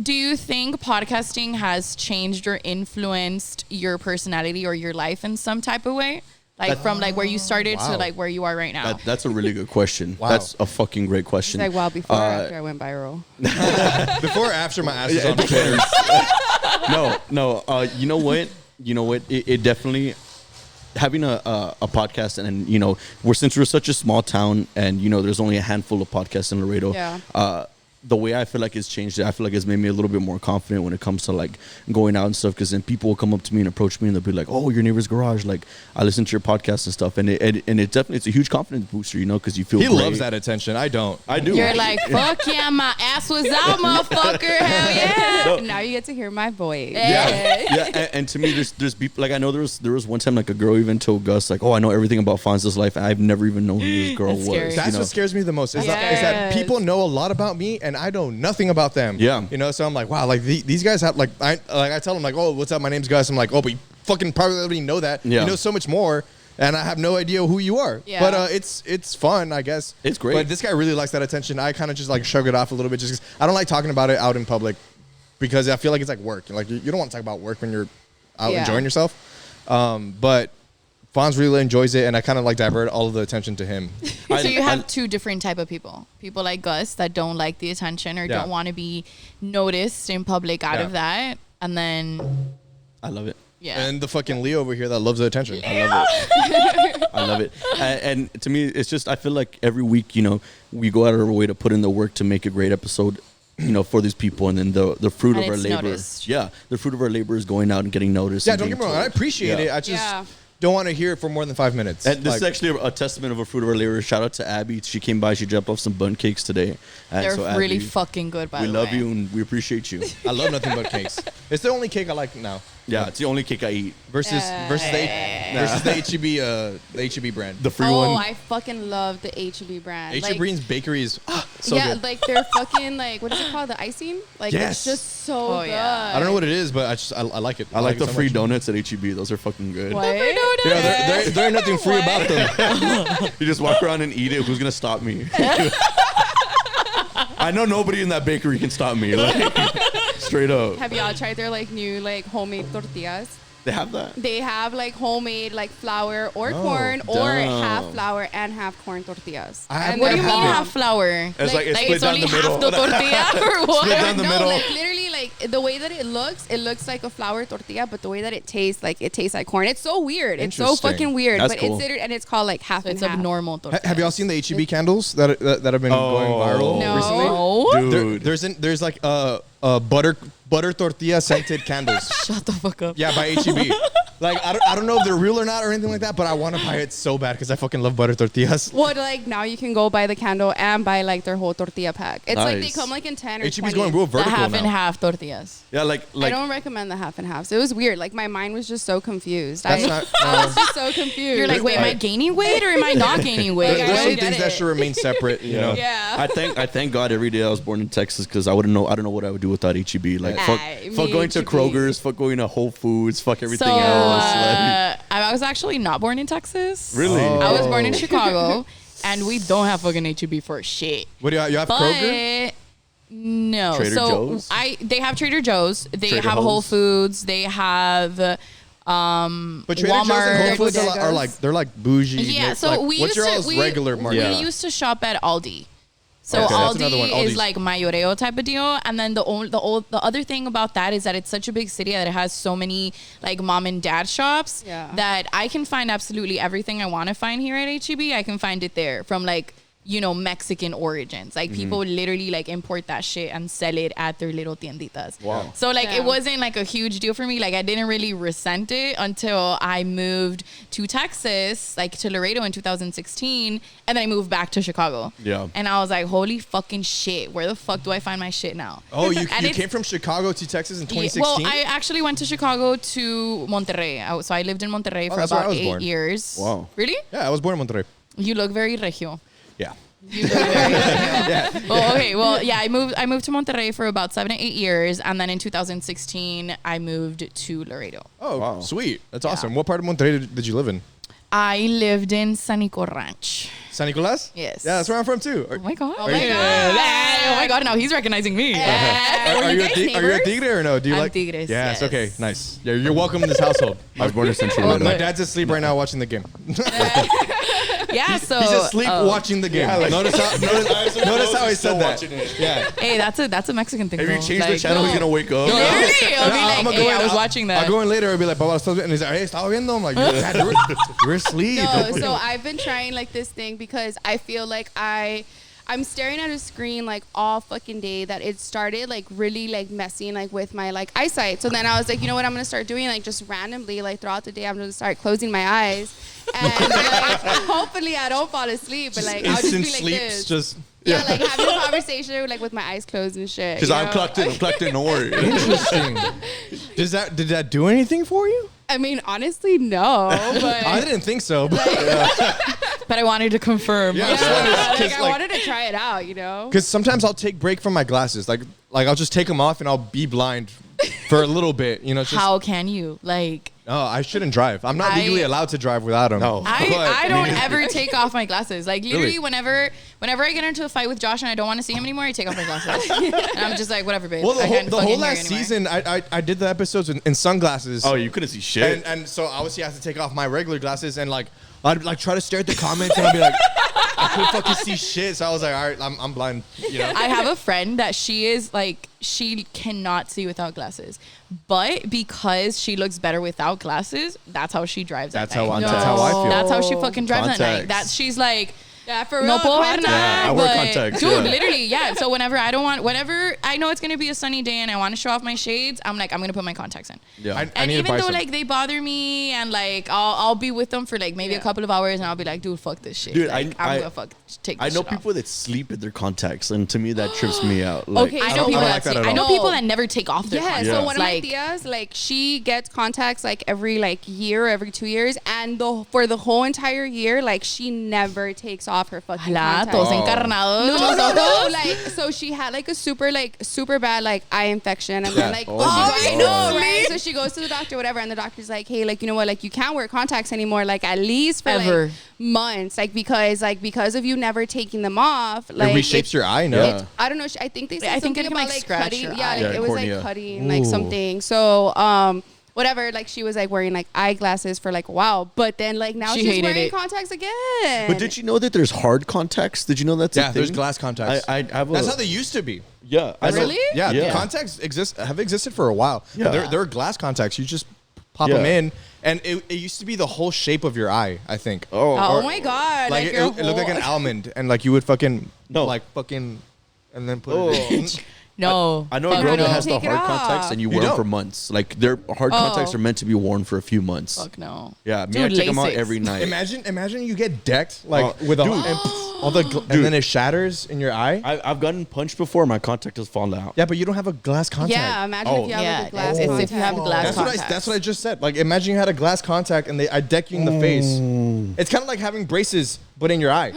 Do you think podcasting has changed or influenced your personality or your life in some type of way? Like from like where you started Wow. to like where you are right now? That's a really good question. Wow. That's a fucking great it's question. like wow, before or after I went viral. Before or after my ass is Yeah, on it Twitter? No. You know what? It definitely having a podcast, and since we're such a small town, and there's only a handful of podcasts in Laredo. Yeah. The way I feel like it's changed it, I feel like it's made me a little bit more confident when it comes to like going out and stuff. Because then people will come up to me and approach me, and they'll be like, "Oh, your neighbor's garage. Like, I listen to your podcast and stuff." And it definitely, it's a huge confidence booster, because you feel He great. loves that attention. I don't. I do. You're like, fuck yeah, my ass was out, motherfucker. Hell yeah. Now you get to hear my voice. Yeah, and to me, there's people like I know there was one time like a girl even told Gus like, "Oh, I know everything about Fonz's life, and I've never even known who this girl That's was." scary. That's what scares me the most. Is that people know a lot about me and I know nothing about them. Yeah. So I'm like, wow, like these guys have like I tell them like, oh, what's up? My name's Gus. I'm like, oh, but you fucking probably already know that. Yeah. You know so much more, and I have no idea who you are. Yeah. But it's fun, I guess. It's great. But this guy really likes that attention. I kind of just like shrug it off a little bit, just 'cause I don't like talking about it out in public because I feel like it's like work. Like you don't want to talk about work when you're out Yeah. enjoying yourself. But Fonz really enjoys it, and I kind of like divert all of the attention to him. So you have two different type of people. People like Gus that don't like the attention or Yeah. don't want to be noticed in public out Yeah. of that. And then, I love it. yeah. And the fucking Leo over here that loves the attention. I love it. I love it. And to me, it's just I feel like every week, we go out of our way to put in the work to make a great episode, for these people, and then the fruit And of our it's labor. noticed. Yeah, the fruit of our labor is going out and getting noticed. Yeah, and don't get being me wrong. I told. appreciate Yeah. it. I just Yeah. don't want to hear it for more than 5 minutes. And this Like, is actually a testament of a fruit of our labor. Shout out to Abby. She came by. She dropped off some bun cakes today. And They're so, really Abby, fucking good, by we the love way. you and we appreciate you. I love nothing but cakes. It's the only cake I like now. Yeah, it's the only cake I eat. Versus the HEB brand. The free Oh, one. I fucking love the HEB brand. HEB brand's bakery is so yeah, good. like they're fucking like what is it called? The icing? Like Yes. it's just so Oh, good. yeah. I don't know what it is, but I like it. I like the it so free much. donuts at HEB. Those are fucking good. What? Yeah, there ain't nothing free about them. You just walk around and eat it. Who's gonna stop me? I know nobody in that bakery can stop me. Like, straight up. Have y'all tried their like new like homemade tortillas? They have that. They have like homemade like flour or Oh, corn or damn. half flour and half corn tortillas. I- And What do they're you mean have it. half flour? It's like it's Like split it's down only the middle. half the tortilla or what? Split down the no, middle. like literally like the way that it looks like a flour tortilla, but the way that it tastes like corn. It's so weird. It's so Interesting. fucking weird. That's but cool. it's called like half So it's and a half. normal tortilla. Have y'all seen the HEB candles that have been going viral No. recently? No. Dude. There's like butter tortilla scented candles. Shut the fuck up. Yeah, by HEB. Like I don't know if they're real or not or anything like that, but I want to buy it so bad because I fucking love butter tortillas. Well, like now you can go buy the candle and buy like their whole tortilla pack. It's like they Nice. come like in 10 or HEB's 20. going real The vertical half now. and half tortillas. Yeah, like I don't recommend the half and halves. It was weird. Like my mind was just so confused. That's I not. was just so confused. You're like, wait, am I gaining weight or am I not gaining weight? Like, I There's don't some get things that it. should remain separate. You know. Yeah. I thank God every day I was born in Texas because I don't know what I would do without HEB. Like fuck me going to HEB. Kroger's, fuck going to Whole Foods, fuck everything So else. Like, I was actually not born in Texas. really? Oh. I was born in Chicago, and we don't have fucking HEB for shit. What do you have? Kroger? But no, Trader so Joe's? they have Trader Joe's, they Trader have Whole Joe's? Foods, they have But Trader Walmart. Joe's and Whole Foods Bodegas. are like they're like bougie. Yeah, Like, so we what's used your to all's regular market? Yeah. we used to shop at Aldi. So Okay, that's another one, Aldi is Aldi's. like mayoreo type of deal, and then the other thing about that is that it's such a big city that it has so many like mom and dad shops Yeah. that I can find absolutely everything I want to find here at HEB. I can find it there from like Mexican origins. Like people literally like import that shit and sell it at their little tienditas. Wow. So like Yeah. it wasn't like a huge deal for me. Like I didn't really resent it until I moved to Texas, like to Laredo in 2016, and then I moved back to Chicago. Yeah. And I was like, holy fucking shit, where the fuck do I find my shit now? Oh, you And it's- came from Chicago to Texas in Yeah, 2016? well, I actually went to Chicago to Monterrey. So I lived in Monterrey for that's where I about was 8 born. years. Wow. Really? Yeah, I was born in Monterrey. You look very regio. Yeah. You look very regio. Well, okay. Well, yeah, I moved to Monterrey for about 7 to 8 years, and then in 2016 I moved to Laredo. Oh, Wow. sweet. That's awesome. What part of Monterrey did you live in? I lived in San Nico Ranch. San Nicolas? Yes. Yeah, that's where I'm from too. Oh my god! Oh my you- God. Oh my god! Now he's recognizing me. Are you you a guys Tigre neighbors? or no? Do you I'm like Tigres, Yes, yes. okay, nice. Yeah, you're welcome in this household. I was born in Central My Laredo. dad's asleep right now watching the game. Yeah. So He's asleep oh. watching the game. notice how he said that. Yeah. Hey, that's a Mexican thing. If you though. change the Like, channel, he's gonna wake up. Literally, I'll be like, I'ma hey, in- I was watching that. I'll go in later and be like, Papa, and he's like, hey, estaba viendo? I'm like, Dad, you're asleep. No, so I've been trying like this thing because I feel like I'm staring at a screen like all fucking day that it started like really like messing like with my like eyesight. So then I was like, you know what I'm gonna start doing, like just randomly like throughout the day I'm gonna start closing my eyes and like, hopefully I don't fall asleep, but like I'll just be Instant like sleep, this. just Yeah, like having a conversation like with my eyes closed and shit. Because you I'm know? clocked in, don't worry. interesting. Did that do anything for you? I mean, honestly, no, but I didn't think so. But But I wanted to confirm. Yeah. yeah, like I like- wanted to try it out, you know. because sometimes I'll take break from my glasses, like I'll just take them off and I'll be blind for a little bit. You know, it's just How can you like? no, I shouldn't drive. I'm not legally allowed to drive without them. No. I don't ever take off my glasses. Like literally, Really? whenever I get into a fight with Josh and I don't want to see him anymore, I take off my glasses. And I'm just like, whatever, babe. Well, I can't the fucking whole hear you last anymore. season, I did the episodes in sunglasses. Oh, you couldn't see shit. And so obviously I have to take off my regular glasses and like I'd like try to stare at the comments and I'd be like, I couldn't fucking see shit. So I was like, all right, I'm blind. You know. I have a friend that she cannot see without glasses, but because she looks better without glasses, that's how she drives. That's at night. that's how I feel. That's how she fucking drives at night. Contacts. She's like, Yeah, for real. no puedo ver contact. nada, I wear but- contacts, Dude, yeah. literally, yeah. So whenever I know it's gonna be a sunny day and I want to show off my shades, I'm like, I'm gonna put my contacts in. Yeah. I And need to even buy though some. like they bother me and like I'll be with them for like maybe a couple of hours and I'll be like, dude, fuck this shit. Dude, like, I- I'm gonna take this I know shit off. people that sleep with their contacts, and to me that trips me out. Like, Okay, I so know people don't that like that sleep- at I know all. people that never take off their Yeah, contacts. so Yeah. one of my tias, like she gets contacts like every like year, every 2 years, and for the whole entire year, like she never takes off her fucking Hola, todos contacts. encarnados. No, like so she had like a super bad like eye infection, and then like Oh when she my goes, God. right? So she goes to the doctor, whatever, and the doctor's like, hey, like you know what, like you can't wear contacts anymore, like at least for Ever. like months, like because of you never taking them off, It like reshapes your eye, no? Yeah. I don't know. I think they said I think something it can, about like, like scratch cutting. your Yeah, eye. like, Yeah, it was cornea. like cutting like something. So whatever. Like she was like wearing like eyeglasses for like a while, but then like now She she's hated wearing it. contacts again. But did you know that there's hard contacts? Did you know that's a Yeah, thing? there's glass contacts. I have That's how they used to be. Yeah. I know- Really? Yeah, Yeah. contacts have existed for a while. Yeah. There are glass contacts. You just pop Yeah. them in, and it used to be the whole shape of your eye, I think. Oh or- my god! Like your it looked like an whole- almond, and like you would fucking No. like fucking, and then put Oh. it in. No. I know a Fuck girl no. that has the Take it hard contacts off. and you You wear them don't? for months. Like their hard contacts are meant to be worn for a few months. Fuck no. Yeah, me, Dude, I take them out LASIK. every night. Imagine you get decked like Oh, with a dude. and all the and then it shatters in your eye. I've gotten punched before. My contact has fallen out. Yeah, but you don't have a glass contact. Yeah, imagine Oh. if you have Yeah, like a glass it's contact. if you have glass That's what, contacts. that's what I just said. Like, imagine you had a glass contact and I deck you in the face. It's kind of like having braces, but in your eye.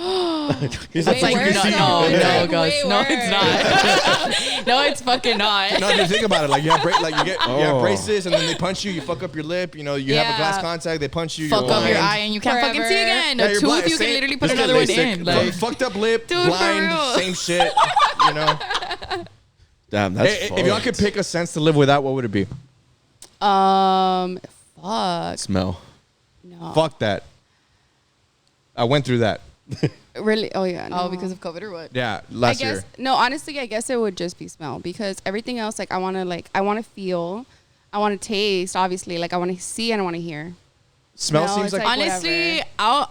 He's Way like, worse, you can see though. me. It's no, like Gus. way No, it's worse. not. No, it's fucking not. No, dude, think about it. Like you have you have Oh. braces, and then they punch you. You fuck up your lip. You know, you have a Yeah. glass contact. They punch you. Fuck you're up your blind. eye and you can't fucking see Forever. again. Yeah, A you're tooth, blind. you can Same- literally put just get another one LASIK. in. Like, Fucked up lip, Dude, for blind, real. same shit. You know. Damn, that's If y'all could pick a sense to live without, what would it be? Fuck. smell. No. Fuck that. I went through that. Really? Oh yeah. No. oh, because of COVID or what? Yeah, I last guess year. no. Honestly, I guess it would just be smell because everything else, like I want to feel, I want to taste. Obviously, like I want to see and I want to hear. Smell No, seems it's like, like- Honestly, whatever.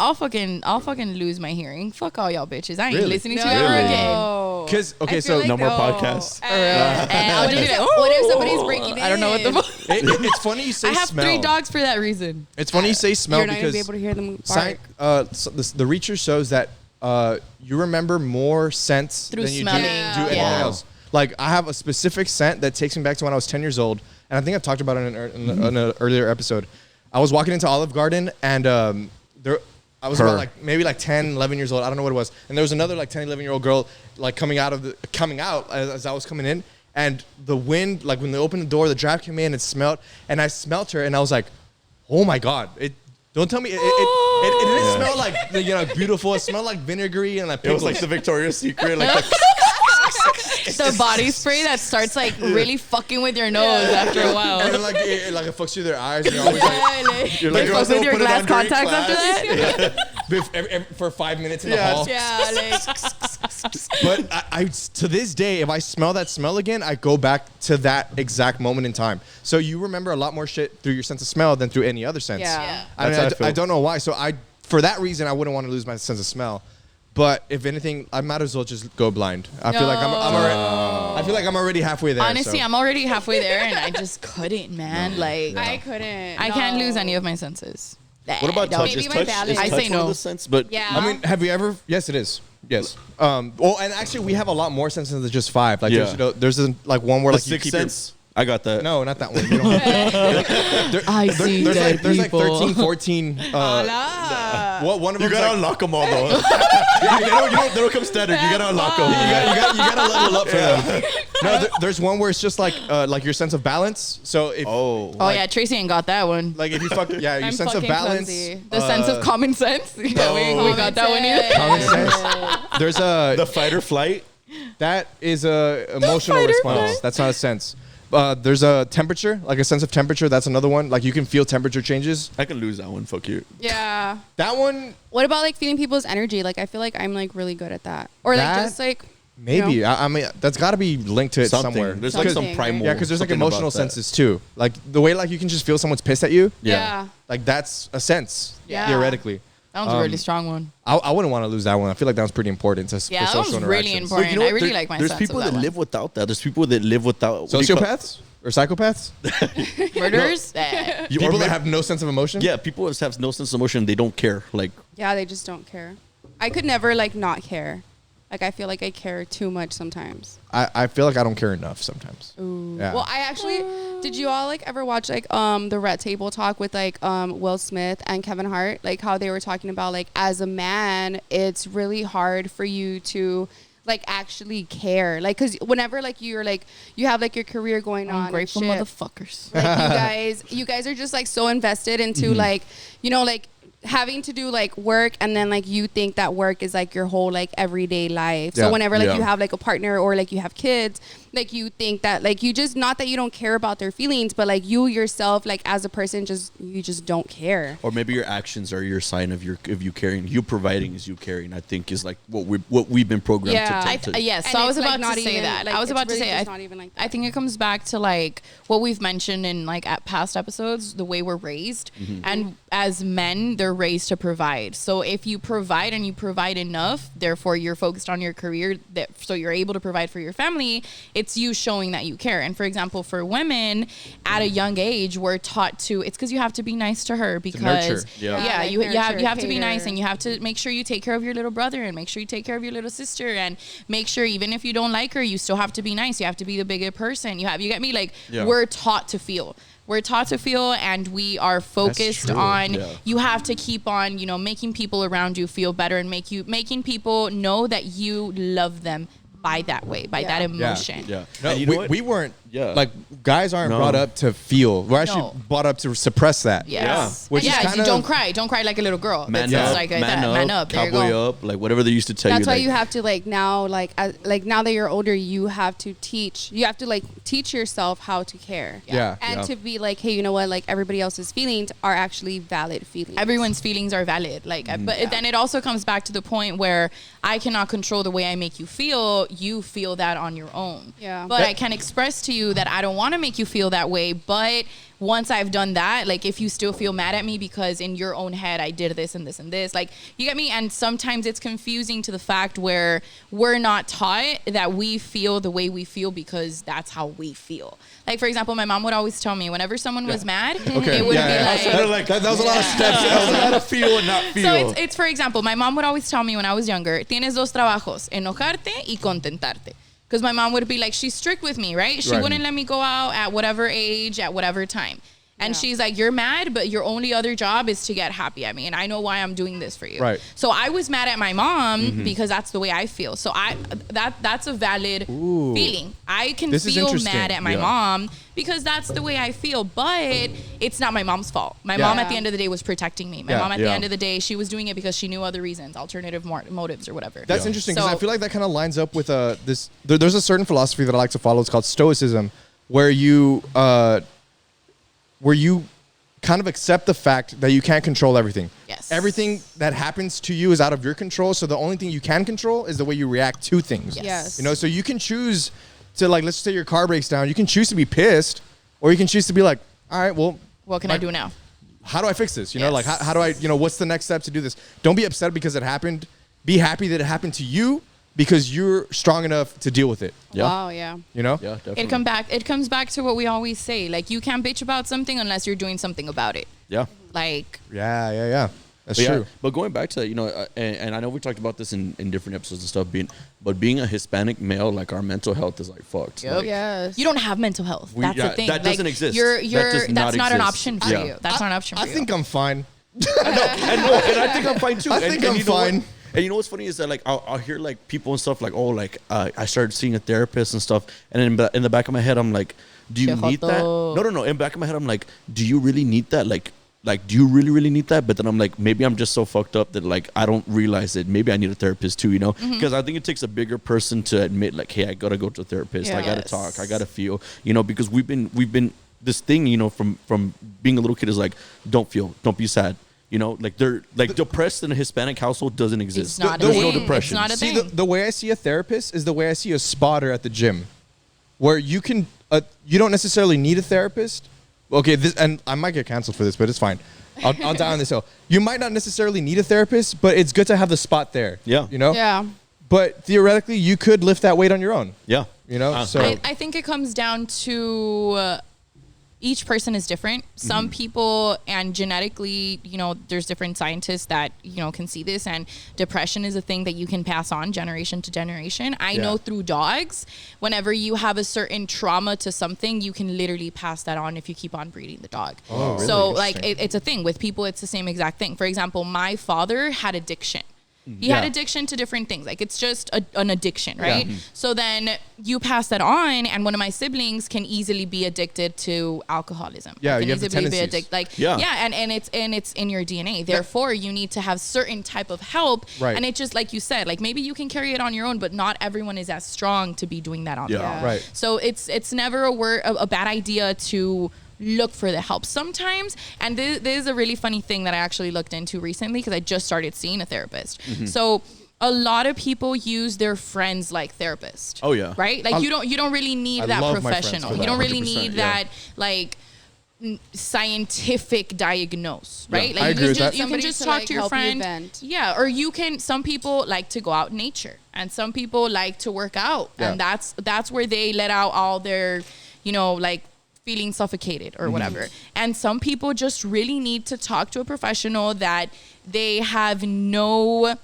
I'll fucking lose my hearing. Fuck all y'all bitches. I ain't Really? listening to No. you ever Really? again. because okay, I so feel No more no. podcasts. And I'll What just if be like, what if somebody's "Ooh." breaking in? I don't know what the fuck. it's funny you say I have smell. 3 dogs for that reason. It's funny you say smell You're not gonna because be able to hear them sci- bark. the research shows that you remember more scents Through than you smelling. do anything Yeah. else. Like I have a specific scent that takes me back to when I was 10 years old, and I think I've talked about it in an earlier episode. I was walking into Olive Garden, and there I was about maybe 10, 11 years old. I don't know what it was, and there was another 10, 11-year-old girl coming out as I was coming in, and the wind, like when they opened the door, the draft came in and smelled, and I smelt her, and I was like, oh my god, don't tell me it didn't smell like beautiful. It smelled like vinegary and like It pickles. was like the Victoria's Secret, like The body spray that starts really fucking with your nose after a while. and then it fucks through their eyes. And you're always like, you're like, Fuck with your glass contacts after that? for 5 minutes in the hall. Yeah, like But I to this day, if I smell that smell again, I go back to that exact moment in time. So you remember a lot more shit through your sense of smell than through any other sense. Yeah. That's how I feel. I don't know why. So for that reason, I wouldn't want to lose my sense of smell. But if anything, I might as well just go blind. I feel like I'm already halfway there. Honestly, so. I'm already halfway there and I just couldn't, man. Like, I couldn't. I can't no. lose any of my senses. what about No. touch? Maybe Is my touch, balance. is I touch say one of no. the sense? But Yeah. I mean, have you ever? Yes, it is. Yes. Well, and actually, we have a lot more senses than just 5. Like, Yeah. there's one where the like you sixth keep sense. I got that. No, not that one. You don't have, I see dead there's people. 13, 14. What one of You them? gotta unlock them all though. They don't come standard. You gotta unlock them. You gotta level up for them. No, there's one where it's just like your sense of balance. So if Oh yeah, Tracy ain't got that one. like if you fuck your I'm sense of fucking balance. clumsy. The sense of common sense. Yeah, we got that one either. Common sense. There's The fight or flight. that is a emotional fight or response. flight. That's not a sense. There's a temperature, like a sense of temperature. That's another one. Like you can feel temperature changes. I can lose that one. Fuck you. Yeah. That one, What about feeling people's energy? Like I feel like I'm really good at that. Or That- just maybe. You know? I mean, that's got to be linked to it Something. somewhere. There's Something, some primal. Yeah, because there's something emotional about that. senses too. Like the way you can just feel someone's pissed at you. Yeah. Like that's a sense. Yeah. Theoretically. That one's a really strong one. I wouldn't want to lose that one. I feel like that was pretty important for Yeah, that social one's really interactions. important. you know I what? really There- like my There's sense people of that that live without that. There's people that live without what do you call- Sociopaths or psychopaths? Murderers? People that have no sense of emotion? Yeah, people that have no sense of emotion. They don't care. Like Yeah, they just don't care. I could never not care. Like I feel like I care too much sometimes. I feel like I don't care enough sometimes. Yeah. Well, I actually did you all ever watch the Red Table Talk with Will Smith and Kevin Hart, like how they were talking about as a man it's really hard for you to actually care, because whenever you're you have your career going on, Ungrateful and shit, motherfuckers. you guys are just so invested into having to do work, and then you think that work is your whole everyday life. Yeah. So whenever Yeah. you have a partner or you have kids, you think that you just, not that you don't care about their feelings, but you yourself as a person you just don't care. or maybe your actions are your sign of you caring. You providing is you caring. I think is what we've been programmed Yeah. to. Yes, And so I was it's, about not to say even, that. I it's was about to really say just not even I think it comes back to what we've mentioned in at past episodes, the way we're raised, and as men, they're raised to provide. So if you provide and you provide enough, therefore you're focused on your career, so you're able to provide for your family, it's you showing that you care. And for example, for women at a young age, we're taught to, it's because you have to be nice to her, because like you have nurture, to be nice, cater. and you have to make sure you take care of your little brother, and make sure you take care of your little sister, and make sure even if you don't like her, you still have to be nice. You have to be the bigger person. You get me? Like, we're taught to feel. We're taught to feel, and we are focused on, you have to keep on, you know, making people around you feel better, and making people know that you love them by that way, by that emotion. No, and you know we weren't, like, guys aren't brought up to feel. We're actually brought up to suppress that. Yes. Which is kind you of, don't cry like a little girl. Man That's up, like man that. up, Man up, there you cowboy go. up, like whatever they used to tell you. That's why like, you have to like now that you're older, you have to like teach yourself how to care. And to be like, hey, you know what, like everybody else's feelings are actually valid feelings. Everyone's feelings are valid. Like, but then it also comes back to the point where I cannot control the way I make you feel. You feel that on your own. But I can express to you that I don't want to make you feel that way. But once I've done that, like if you still feel mad at me because in your own head I did this and this and this, like, you get me? And sometimes it's confusing to the fact where we're not taught that we feel the way we feel because that's how we feel. Like, for example, my mom would always tell me whenever someone was mad, it would be like, that was a lot of steps. That was a lot of feel and not feel. So it's for example, my mom would always tell me when I was younger, tienes dos trabajos, enojarte y contentarte. Because my mom would be like, she's strict with me, right? She wouldn't let me go out at whatever age, at whatever time. And she's like, you're mad, but your only other job is to get happy at me. And I know why I'm doing this for you. Right. So I was mad at my mom because that's the way I feel. So that's a valid feeling. I can feel mad at my mom because that's the way I feel. But it's not my mom's fault. My mom at the end of the day was protecting me. My mom at the end of the day, she was doing it because she knew other reasons, alternative motives or whatever. That's interesting because I feel like that kind of lines up with this. There's a certain philosophy that I like to follow. It's called Stoicism, where you kind of accept the fact that you can't control everything. Yes. Everything that happens to you is out of your control. So the only thing you can control is the way you react to things. Yes. You know, so you can choose to, like, let's say your car breaks down. You can choose to be pissed, or you can choose to be like, all right, well, what can I do now? How do I fix this? You know, like, how do I, you know, what's the next step to do this? Don't be upset because it happened. Be happy that it happened to you because you're strong enough to deal with it. Wow, yeah. You know? Yeah, definitely. It comes back to what we always say. Like, you can't bitch about something unless you're doing something about it. Yeah. Like. Yeah. That's But true. But going back to that, you know, and I know we talked about this in different episodes and stuff, being a Hispanic male, like, our mental health is like fucked. Yep. Like, Yes. You don't have mental health. That's the thing. That doesn't exist. That's not an option for you. That's not an option for I you. think I'm fine. I know, and I think I'm fine too. I think I'm you know fine. What? And you know what's funny is that, like, I'll hear like people and stuff like, oh, like I started seeing a therapist and stuff, and in the back of my head I'm like, do you need that? No. In the back of my head I'm like, do you really need that? Like do you really need that? But then I'm like, maybe I'm just so fucked up that, like, I don't realize it. Maybe I need a therapist too, you know? Because I think it takes a bigger person to admit, like, hey, I gotta go to a therapist. I gotta talk. I gotta feel, you know, because we've been this thing, you know, from being a little kid is like, don't feel, don't be sad. You know, like, they're like depressed in a Hispanic household doesn't exist. It's not There's a no thing. depression. It's not a See, thing. the way I see a therapist is the way I see a spotter at the gym, where you can, you don't necessarily need a therapist. Okay, and I might get canceled for this, but it's fine. I'll die on this hill. You might not necessarily need a therapist, but it's good to have the spot there. Yeah. You know? Yeah. But theoretically, you could lift that weight on your own. Yeah. You know? So I think it comes down to each person is different. Some people, and genetically, you know, there's different scientists that, you know, can see this, and depression is a thing that you can pass on generation to generation. I know through dogs, whenever you have a certain trauma to something, you can literally pass that on if you keep on breeding the dog. Oh, really? So, like, it's a thing. With people, it's the same exact thing. For example, my father had addiction. He had addiction to different things. Like, it's just an addiction, right? So then you pass that on, and one of my siblings can easily be addicted to alcoholism. Yeah, can you have the easily be tendencies. and it's in your DNA. Therefore, you need to have certain type of help. Right. And it just, like you said, like, maybe you can carry it on your own, but not everyone is as strong to be doing that on their own. Right. So it's never a bad idea to look for the help sometimes. And this is a really funny thing that I actually looked into recently, because I just started seeing a therapist. So a lot of people use their friends like therapists. Oh, yeah. Right? Like, you don't really need I that love my friends professional. for You that. don't really 100%, need yeah. that, like, scientific diagnose, right? I agree with that. You can Somebody just to, talk like, to your help you friend. vent. Yeah, or you can. Some people like to go out in nature, and some people like to work out, and that's where they let out all their, like feeling suffocated or whatever. And some people just really need to talk to a professional that they have no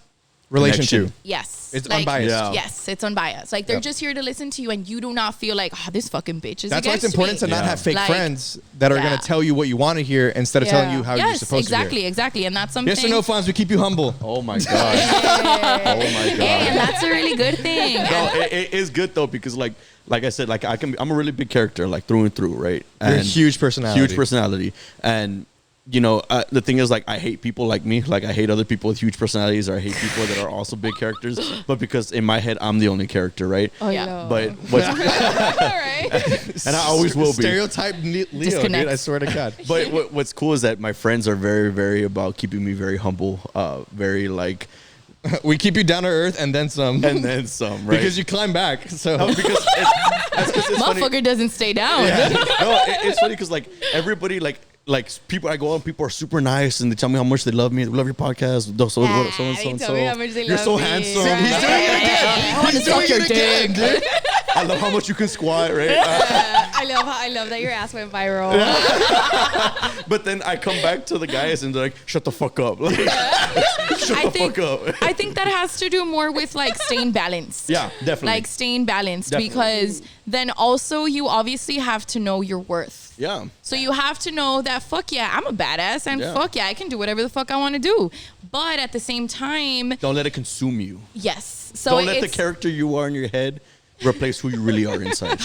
relation Connection. to. Yes. It's like, unbiased. Yeah. Yes, it's unbiased. Like they're Yep. just here to listen to you, and you do not feel like, this fucking bitch is That's why it's against important me. to not Yeah. have fake Like, friends that are yeah. going to tell you what you want to hear instead of telling you how you're Yes, supposed to hear. exactly. And that's something. Yes or no, Fonz? We keep you humble. Oh my god. Oh my god. Hey, and that's a really good thing. No, it is good though because like I said, like I'm a really big character, like through and through, right? You're a huge personality. Huge personality, and the thing is, like, I hate people like me. Like, I hate other people with huge personalities, or I hate people that are also big characters. But because in my head, I'm the only character, right? Oh, Yeah. no. But what's All right. and I always will be. Stereotype Leo, dude. Disconnect. I swear to God. But what's cool is that my friends are very, very about keeping me very humble, very like, We keep you down to earth and then some. and then some, right? Because you climb back. So No, because it's funny. Motherfucker doesn't stay down. It's funny because like everybody like people I go on, people are super nice and they tell me how much they love me. They love your podcast. So and so and so. You're so handsome. He's doing it again. I want to He's doing suck your it again, dick. dude. I love how much you can squat, right? I love that your ass went viral. But then I come back to the guys and they're like, "Shut the fuck up!" Like, shut the fuck up. I think that has to do more with like staying balanced. Yeah, definitely. Like staying balanced Definitely. because then also you obviously have to know your worth. Yeah. So you have to know that fuck yeah, I'm a badass and Yeah. fuck yeah, I can do whatever the fuck I want to do. But at the same time, Don't let it consume you. yes. So Don't let the it's- character you are in your head replace who you really are inside.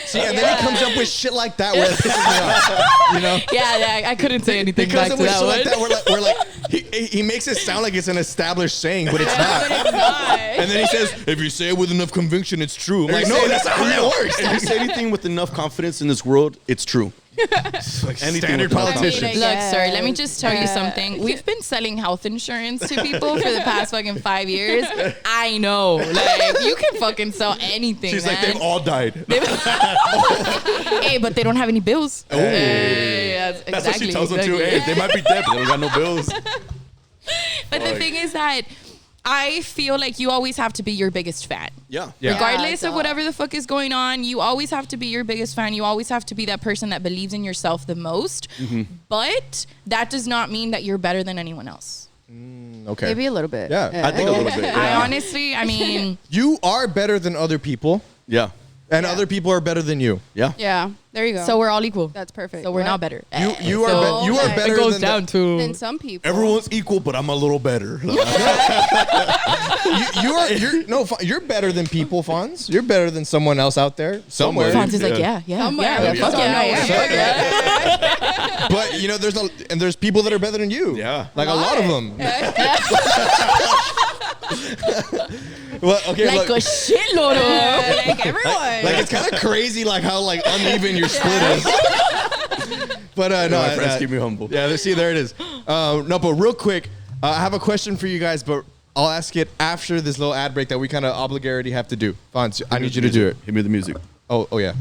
See, and then he comes up with shit like that where it pisses me off. You know? Yeah, I couldn't say anything He comes back up to with that shit one. like that. We're like he makes it sound like it's an established saying, but it's not. And then he says, if you say it with enough conviction, it's true. I'm like, no, that's not how that works. If you say anything with enough confidence in this world, it's true. Standard politician. I mean, Look, sir, let me Yes. just tell you something. We've been selling health insurance to people for the past fucking 5 years. I know. Like, you can fucking sell anything, She's man. like, they've all died. Hey, but they don't have any bills. Oh. Hey, That's what she tells them too. exactly. Hey, they might be dead, but they don't got no bills. But the Fuck. thing is that I feel like you always have to be your biggest fan. Yeah. Yeah. Regardless Yeah, of whatever the fuck is going on, you always have to be your biggest fan. You always have to be that person that believes in yourself the most. But that does not mean that you're better than anyone else. Okay. Maybe a little bit. Yeah. I think a little bit. I Yeah. honestly, I mean, You are better than other people, Yeah. and other people are better than you. Yeah. Yeah. There you go. so we're all equal. that's perfect. So we're What? not better. You are So you are better it goes than down to Than some people. Everyone's equal, but I'm a little better. you're better than people, Fonz. You're better than someone else out there somewhere. Somebody. Fonz is like, Yeah. yeah, Somewhere. fuck yeah, yeah. But there's people that are better than you. Yeah. Like a lot of them. Well, okay, Like look, a shitload of. Like everyone. like it's kind of crazy, like how like uneven your split is. But no, My friends keep me humble. Yeah, see, there it is. No, but real quick, I have a question for you guys, but I'll ask it after this little ad break that we kind of obligatory have to do. Fonz, I need you to do it. Hit me with the music. Oh yeah.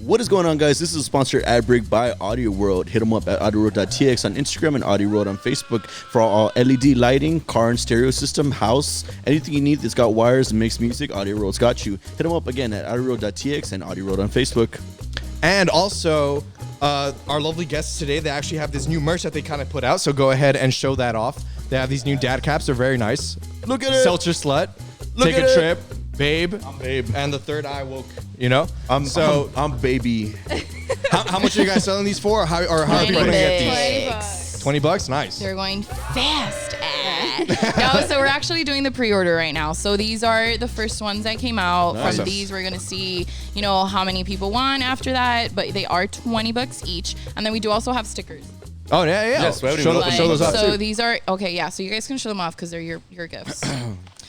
What is going on, guys? This is a sponsored ad break by Audio World. Hit them up at audioworld.tx on Instagram and Audio World on Facebook for all LED lighting, car and stereo system, house, anything you need that's got wires and makes music. Audio World's got you. Hit them up again at audioworld.tx and Audio World on Facebook. And also, our lovely guests today, they actually have this new merch that they kind of put out. So go ahead and show that off. They have these new dad caps. They're very nice. Look at it. Seltzer Slut. Look Take at a it. trip. Babe. I'm Babe. And the third eye woke. You know? I'm baby. How much are you guys selling these for? Or how are people going to get these? $20. $20? Nice. They're going fast. No, so we're actually doing the pre-order right now. So these are the first ones that came out. Nice. From these, we're gonna see, how many people want after that. But they are $20 each, and then we do also have stickers. Oh, yeah. Yes, we haven't show, even th- opened show those off, so too. these are okay. Yeah, so you guys can show them off because they're your gifts.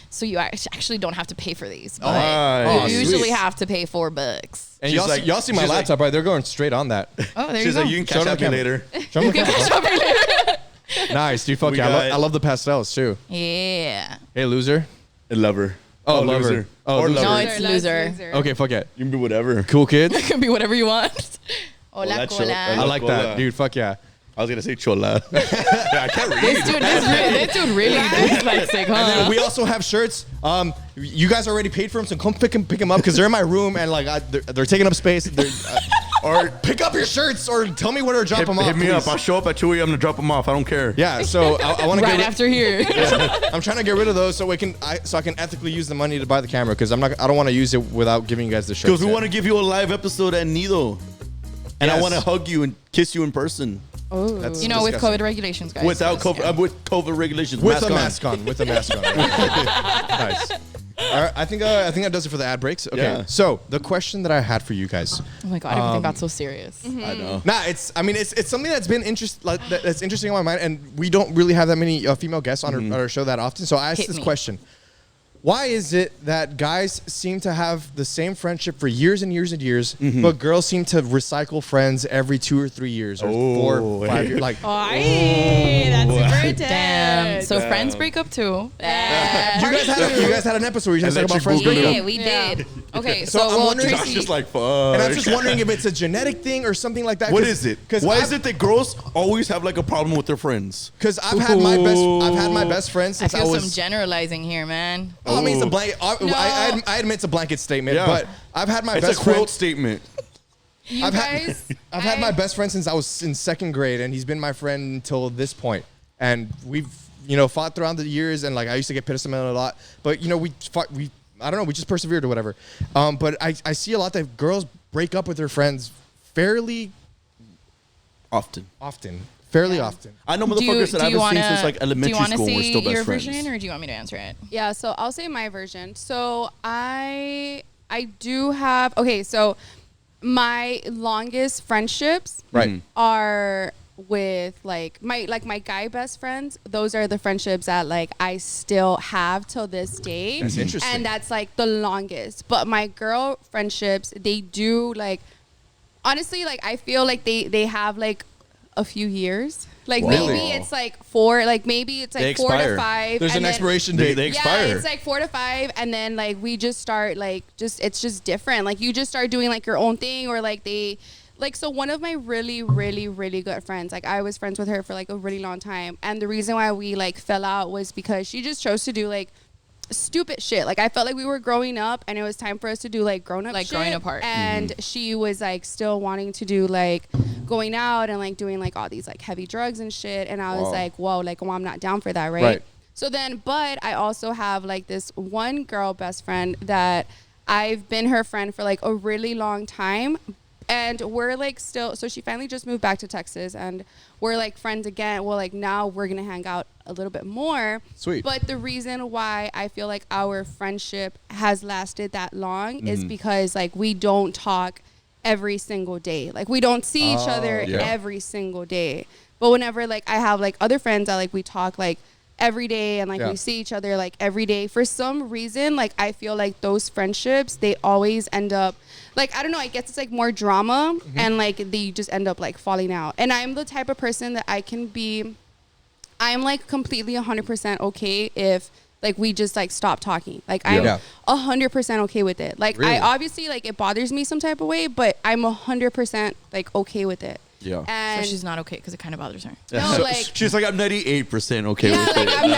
So you actually don't have to pay for these. But Nice. you usually sweet. have to pay $4. And She's like- y'all see my she's like- laptop, right? They're going straight on that. Oh, there She's you go. like, you can Show catch the up me camera. later. Show them the camera. Nice, dude. Fuck We yeah. got- I love the pastels, too. Yeah. Hey, loser. And lover. Oh, lover. loser. Oh, or loser. No, lover. it's loser. Okay, fuck it. You can be whatever. Cool kid. It can be whatever you want. Hola, Hola, cola. I like that, dude. Fuck yeah. I was gonna say chola. I can't read. This dude really dyslexic, And then huh? we also have shirts. You guys already paid for them, so come pick them up because they're in my room and like they're taking up space. Or pick up your shirts or tell me where to drop them off. Hit me please. up. I'll show up at 2 a.m. to drop them off. I don't care. Yeah, so I want to Right get after here. I'm trying to get rid of those so I can ethically use the money to buy the camera because I don't want to use it without giving you guys the shirts. Because we want to give you a live episode at Nido, and I Yes. want to hug you and kiss you in person That's You know, with disgusting. COVID regulations, guys. without Just, COVID. With COVID regulations. With a on. mask on. With a mask on. Nice. All right, I think that does it for the ad breaks. Okay, Yeah. so the question that I had for you guys. Oh my god, everything got so serious. I know. Nah, it's something that's been that's interesting on my mind, and we don't really have that many female guests on our show that often. So I asked Hit this me. question: why is it that guys seem to have the same friendship for years and years and years, but girls seem to recycle friends every 2 or 3 years or 4 or 5 years? Like, That's super intense. Damn. So friends break up too. you guys had an episode where you guys talked about friends Electric breaking up. We did. Okay, So so, I'm well, wondering- Josh Tracy, just like fuck. And I'm just wondering if it's a genetic thing or something like that. What is it? Because Why is it that girls always have like a problem with their friends? Because I've had my best friends I since I, feel was. some generalizing here, man. I mean, it's a blanket. I admit it's a blanket statement, Yeah. but I've had my It's best a quilt friend. statement. You I've guys, I've had my best friend since I was in 2nd grade, and he's been my friend until this point. And we've, fought throughout the years, and like I used to get pissed at him a lot, but we fought. I don't know, we just persevered or whatever. But I see a lot that girls break up with their friends fairly Often. often. I know motherfuckers that I haven't seen since like elementary school. We're still your best friends. version, or do you want me to answer it? yeah. So I'll say my version. So I do have. Okay, so my longest friendships Right. are with my guy best friends. Those are the friendships that like I still have till this day. That's interesting. And that's like the longest. But my girl friendships, they do like, honestly, like I feel like they have like a few years. Like Really? maybe it's like 4, like maybe it's They like 4 expire. to 5. There's and an then- expiration They date. expire. yeah, it's like 4 to 5, and then like we just start like it's just different. Like you just start doing like your own thing, or like so one of my really, really, really good friends, like I was friends with her for like a really long time, and the reason why we like fell out was because she just chose to do like stupid shit. Like I felt like we were growing up, and it was time for us to do like grown up Like shit. growing apart. And she was like still wanting to do like going out and like doing like all these like heavy drugs and shit. And I was like, whoa, like, well, I'm not down for that, right? Right. So then, but I also have like this one girl best friend that I've been her friend for like a really long time. And we're like still, so she finally just moved back to Texas, and we're like friends again. Well, like now we're going to hang out a little bit more. Sweet. But the reason why I feel like our friendship has lasted that long is because like we don't talk every single day. Like we don't see each other yeah. every single day. But whenever like I have like other friends that like we talk like every day, and like Yeah. we see each other like every day, for some reason like I feel like those friendships, they always end up like, I don't know, I guess it's like more drama, and like they just end up like falling out. And I'm the type of person that I'm like completely 100% okay if like we just like stop talking. Like Yeah. I'm 100% okay with it. Like Really? I obviously like it bothers me some type of way, but I'm 100% like okay with it. Yeah. And So she's not okay because it kind of bothers her. no, So like she's like, I'm 98% okay yeah, with like it. I'm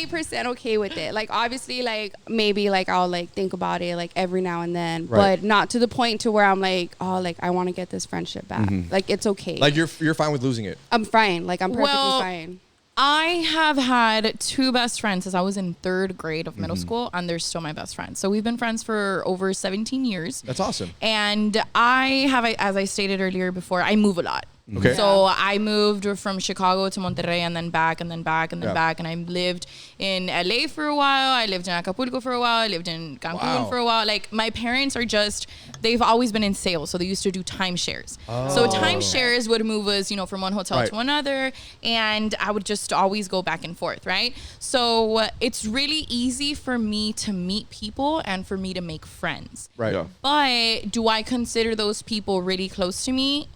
98% okay with it. Like obviously, like maybe like I'll like think about it like every now and then, Right. but not to the point to where I'm like, oh, like I want to get this friendship back. Like it's okay. Like you're fine with losing it. I'm fine. Like I'm perfectly Well, fine. I have had 2 best friends since I was in 3rd grade of middle school, and they're still my best friends. So we've been friends for over 17 years. That's awesome. And I have, as I stated earlier before, I move a lot. Okay. So I moved from Chicago to Monterrey, and then back, and then back, and then Yeah. back. And I lived in LA for a while. I lived in Acapulco for a while. I lived in Cancun Wow. for a while. Like my parents are just, they've always been in sales. So they used to do timeshares. So timeshares would move us, from one hotel Right. to another. And I would just always go back and forth, right? So it's really easy for me to meet people and for me to make friends. Right. Yeah. But do I consider those people really close to me?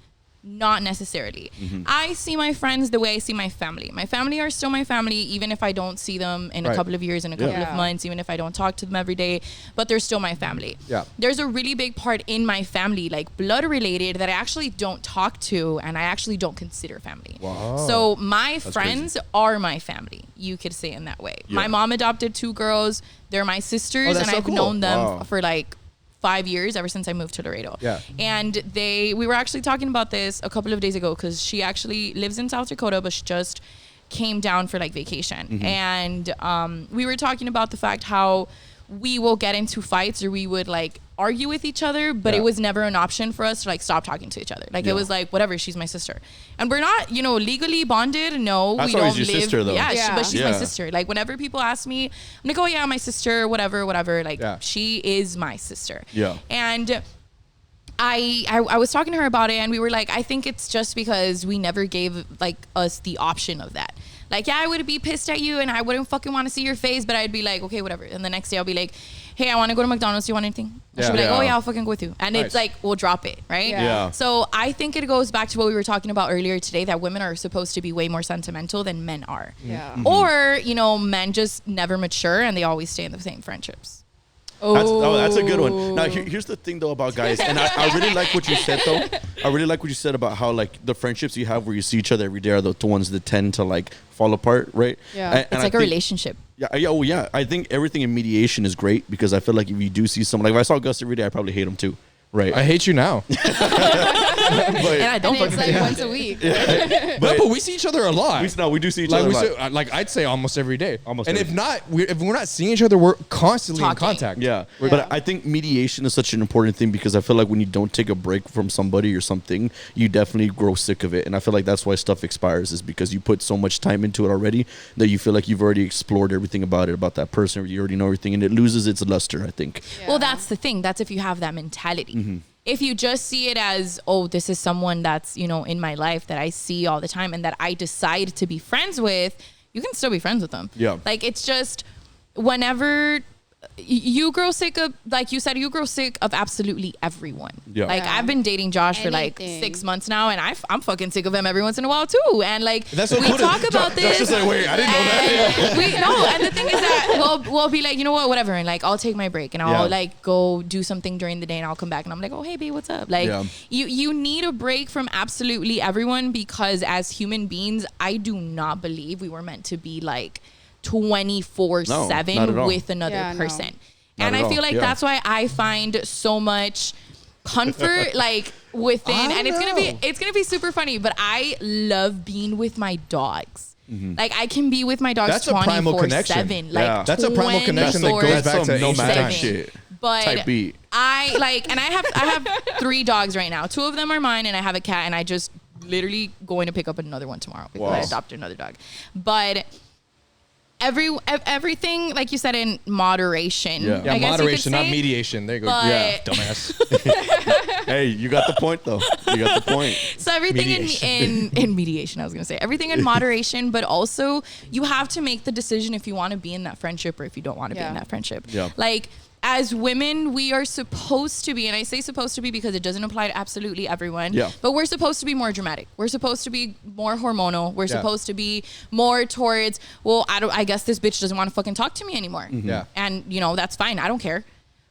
Not necessarily. I see my friends the way I see my family. My family are still my family, even if I don't see them in a couple of years, in a couple of months, even if I don't talk to them every day, but they're still my family. Yeah. There's a really big part in my family, like blood related, that I actually don't talk to and I actually don't consider family. Wow. So my friends are my family. You could say in that way. Yeah. My mom adopted 2 girls. They're my sisters, that's and so I've cool. known them Wow. for like 5 years, ever since I moved to Laredo. Yeah. And we were actually talking about this a couple of days ago, because she actually lives in South Dakota, but she just came down for like vacation. And we were talking about the fact how we will get into fights, or we would like argue with each other, but it was never an option for us to like stop talking to each other. Like it was like, whatever, she's my sister. And we're not, you know, legally bonded. No, That's we don't always your live. sister, though. Yeah, but she's my Yeah. sister. Like whenever people ask me, I'm like, oh yeah, my sister, whatever. Like she is my sister. Yeah. And I was talking to her about it, and we were like, I think it's just because we never gave like us the option of that. Like, yeah, I would be pissed at you and I wouldn't fucking want to see your face, but I'd be like, okay, whatever. And the next day I'll be like, hey, I want to go to McDonald's. Do you want anything? And she'll be like, oh yeah, I'll fucking go with you. And it's like, we'll drop it, right? Yeah. So I think it goes back to what we were talking about earlier today, that women are supposed to be way more sentimental than men are. Yeah. Or, you know, men just never mature and they always stay in the same friendships. That's a good one. Now, here's the thing, though, about guys. And I really like what you said, though. I really like what you said about how, like, the friendships you have where you see each other every day are the ones that tend to, like, fall apart, right? Yeah. And It's I like a think- relationship. Yeah. I think everything in mediation is great, because I feel like if you do see someone, like if I saw Gus every day, I'd probably hate him too. Right. I hate you now. but, And I don't And it's fucking like once a week. But we see each other a lot. we do see each like other. we a lot. say, like I'd say almost every day. Almost and every if not, if we're not seeing each other, we're constantly in Talking. contact. Yeah. Yeah. But I think mediation is such an important thing, because I feel like when you don't take a break from somebody or something, you definitely grow sick of it. And I feel like that's why stuff expires, is because you put so much time into it already that you feel like you've already explored everything about it, about that person, or you already know everything, and it loses its luster, I think. Well, that's the thing. That's if you have that mentality. Mm-hmm. If you just see it as, oh, this is someone that's, you know, in my life that I see all the time and that I decide to be friends with, you can still be friends with them. Yeah. Like, it's just whenever you grow sick of, like you said, you grow sick of absolutely everyone. Yeah. Like, Yeah. I've been dating Josh for like Anything. 6 months now, and I'm fucking sick of him every once in a while too. And like, That's so we cool to- talk about this. That's just like, wait, I didn't know that. And the thing is that we'll be like, you know what, whatever, and like I'll take my break and I'll like go do something during the day, and I'll come back and I'm like, oh hey babe, what's up? Like you need a break from absolutely everyone, because as human beings, I do not believe we were meant to be like 24/7 not at all. with another Yeah, no. person. Not And at I feel all, like yeah. that's why I find so much comfort like within, and it's gonna be super funny, but I love being with my dogs. Like I can be with my dogs That's a primal 24/7. connection. Like Yeah. That's a primal connection that goes 24/7. back to nomadic ancient shit. But Type beat. I like, and I have 3 dogs right now. 2 of them are mine, and I have a cat, and I just literally going to pick up another one tomorrow because I Wow. adopted another dog. But everything, like you said, in moderation. Yeah. Yeah, I guess you could moderation, not say. mediation. There you go. But- Yeah, dumbass. Hey, you got the point, though. You got the point. So everything in mediation, I was gonna say everything in moderation, but also you have to make the decision if you want to be in that friendship or if you don't want to be in that friendship. Yeah. Like as women, we are supposed to be, and I say supposed to be because it doesn't apply to absolutely everyone. Yeah. But we're supposed to be more dramatic. We're supposed to be more hormonal. We're Yeah. supposed to be more towards, well, I guess this bitch doesn't want to fucking talk to me anymore. Yeah. And you know, that's fine. I don't care.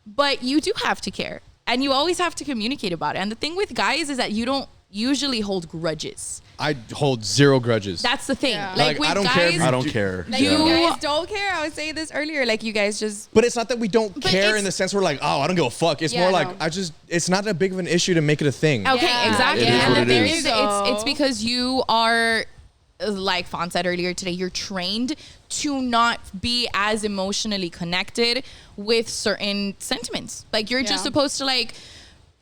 But you do have to care. And you always have to communicate about it. And the thing with guys is that you don't usually hold grudges. I hold 0 grudges. That's the thing. Yeah. Like Like, with I don't care if guys, you I don't care. Like You- you guys don't care. I was saying this earlier. Like you guys just But it's not that we don't But care it's- in the sense we're like, oh, I don't give a fuck. It's Yeah, more like, no. it's not that big of an issue to make it a thing. okay, Yeah. exactly. It is And what the it thing is. is, it's because you are, like Fawn said earlier today, you're trained to not be as emotionally connected with certain sentiments. Like you're just Yeah. supposed to like,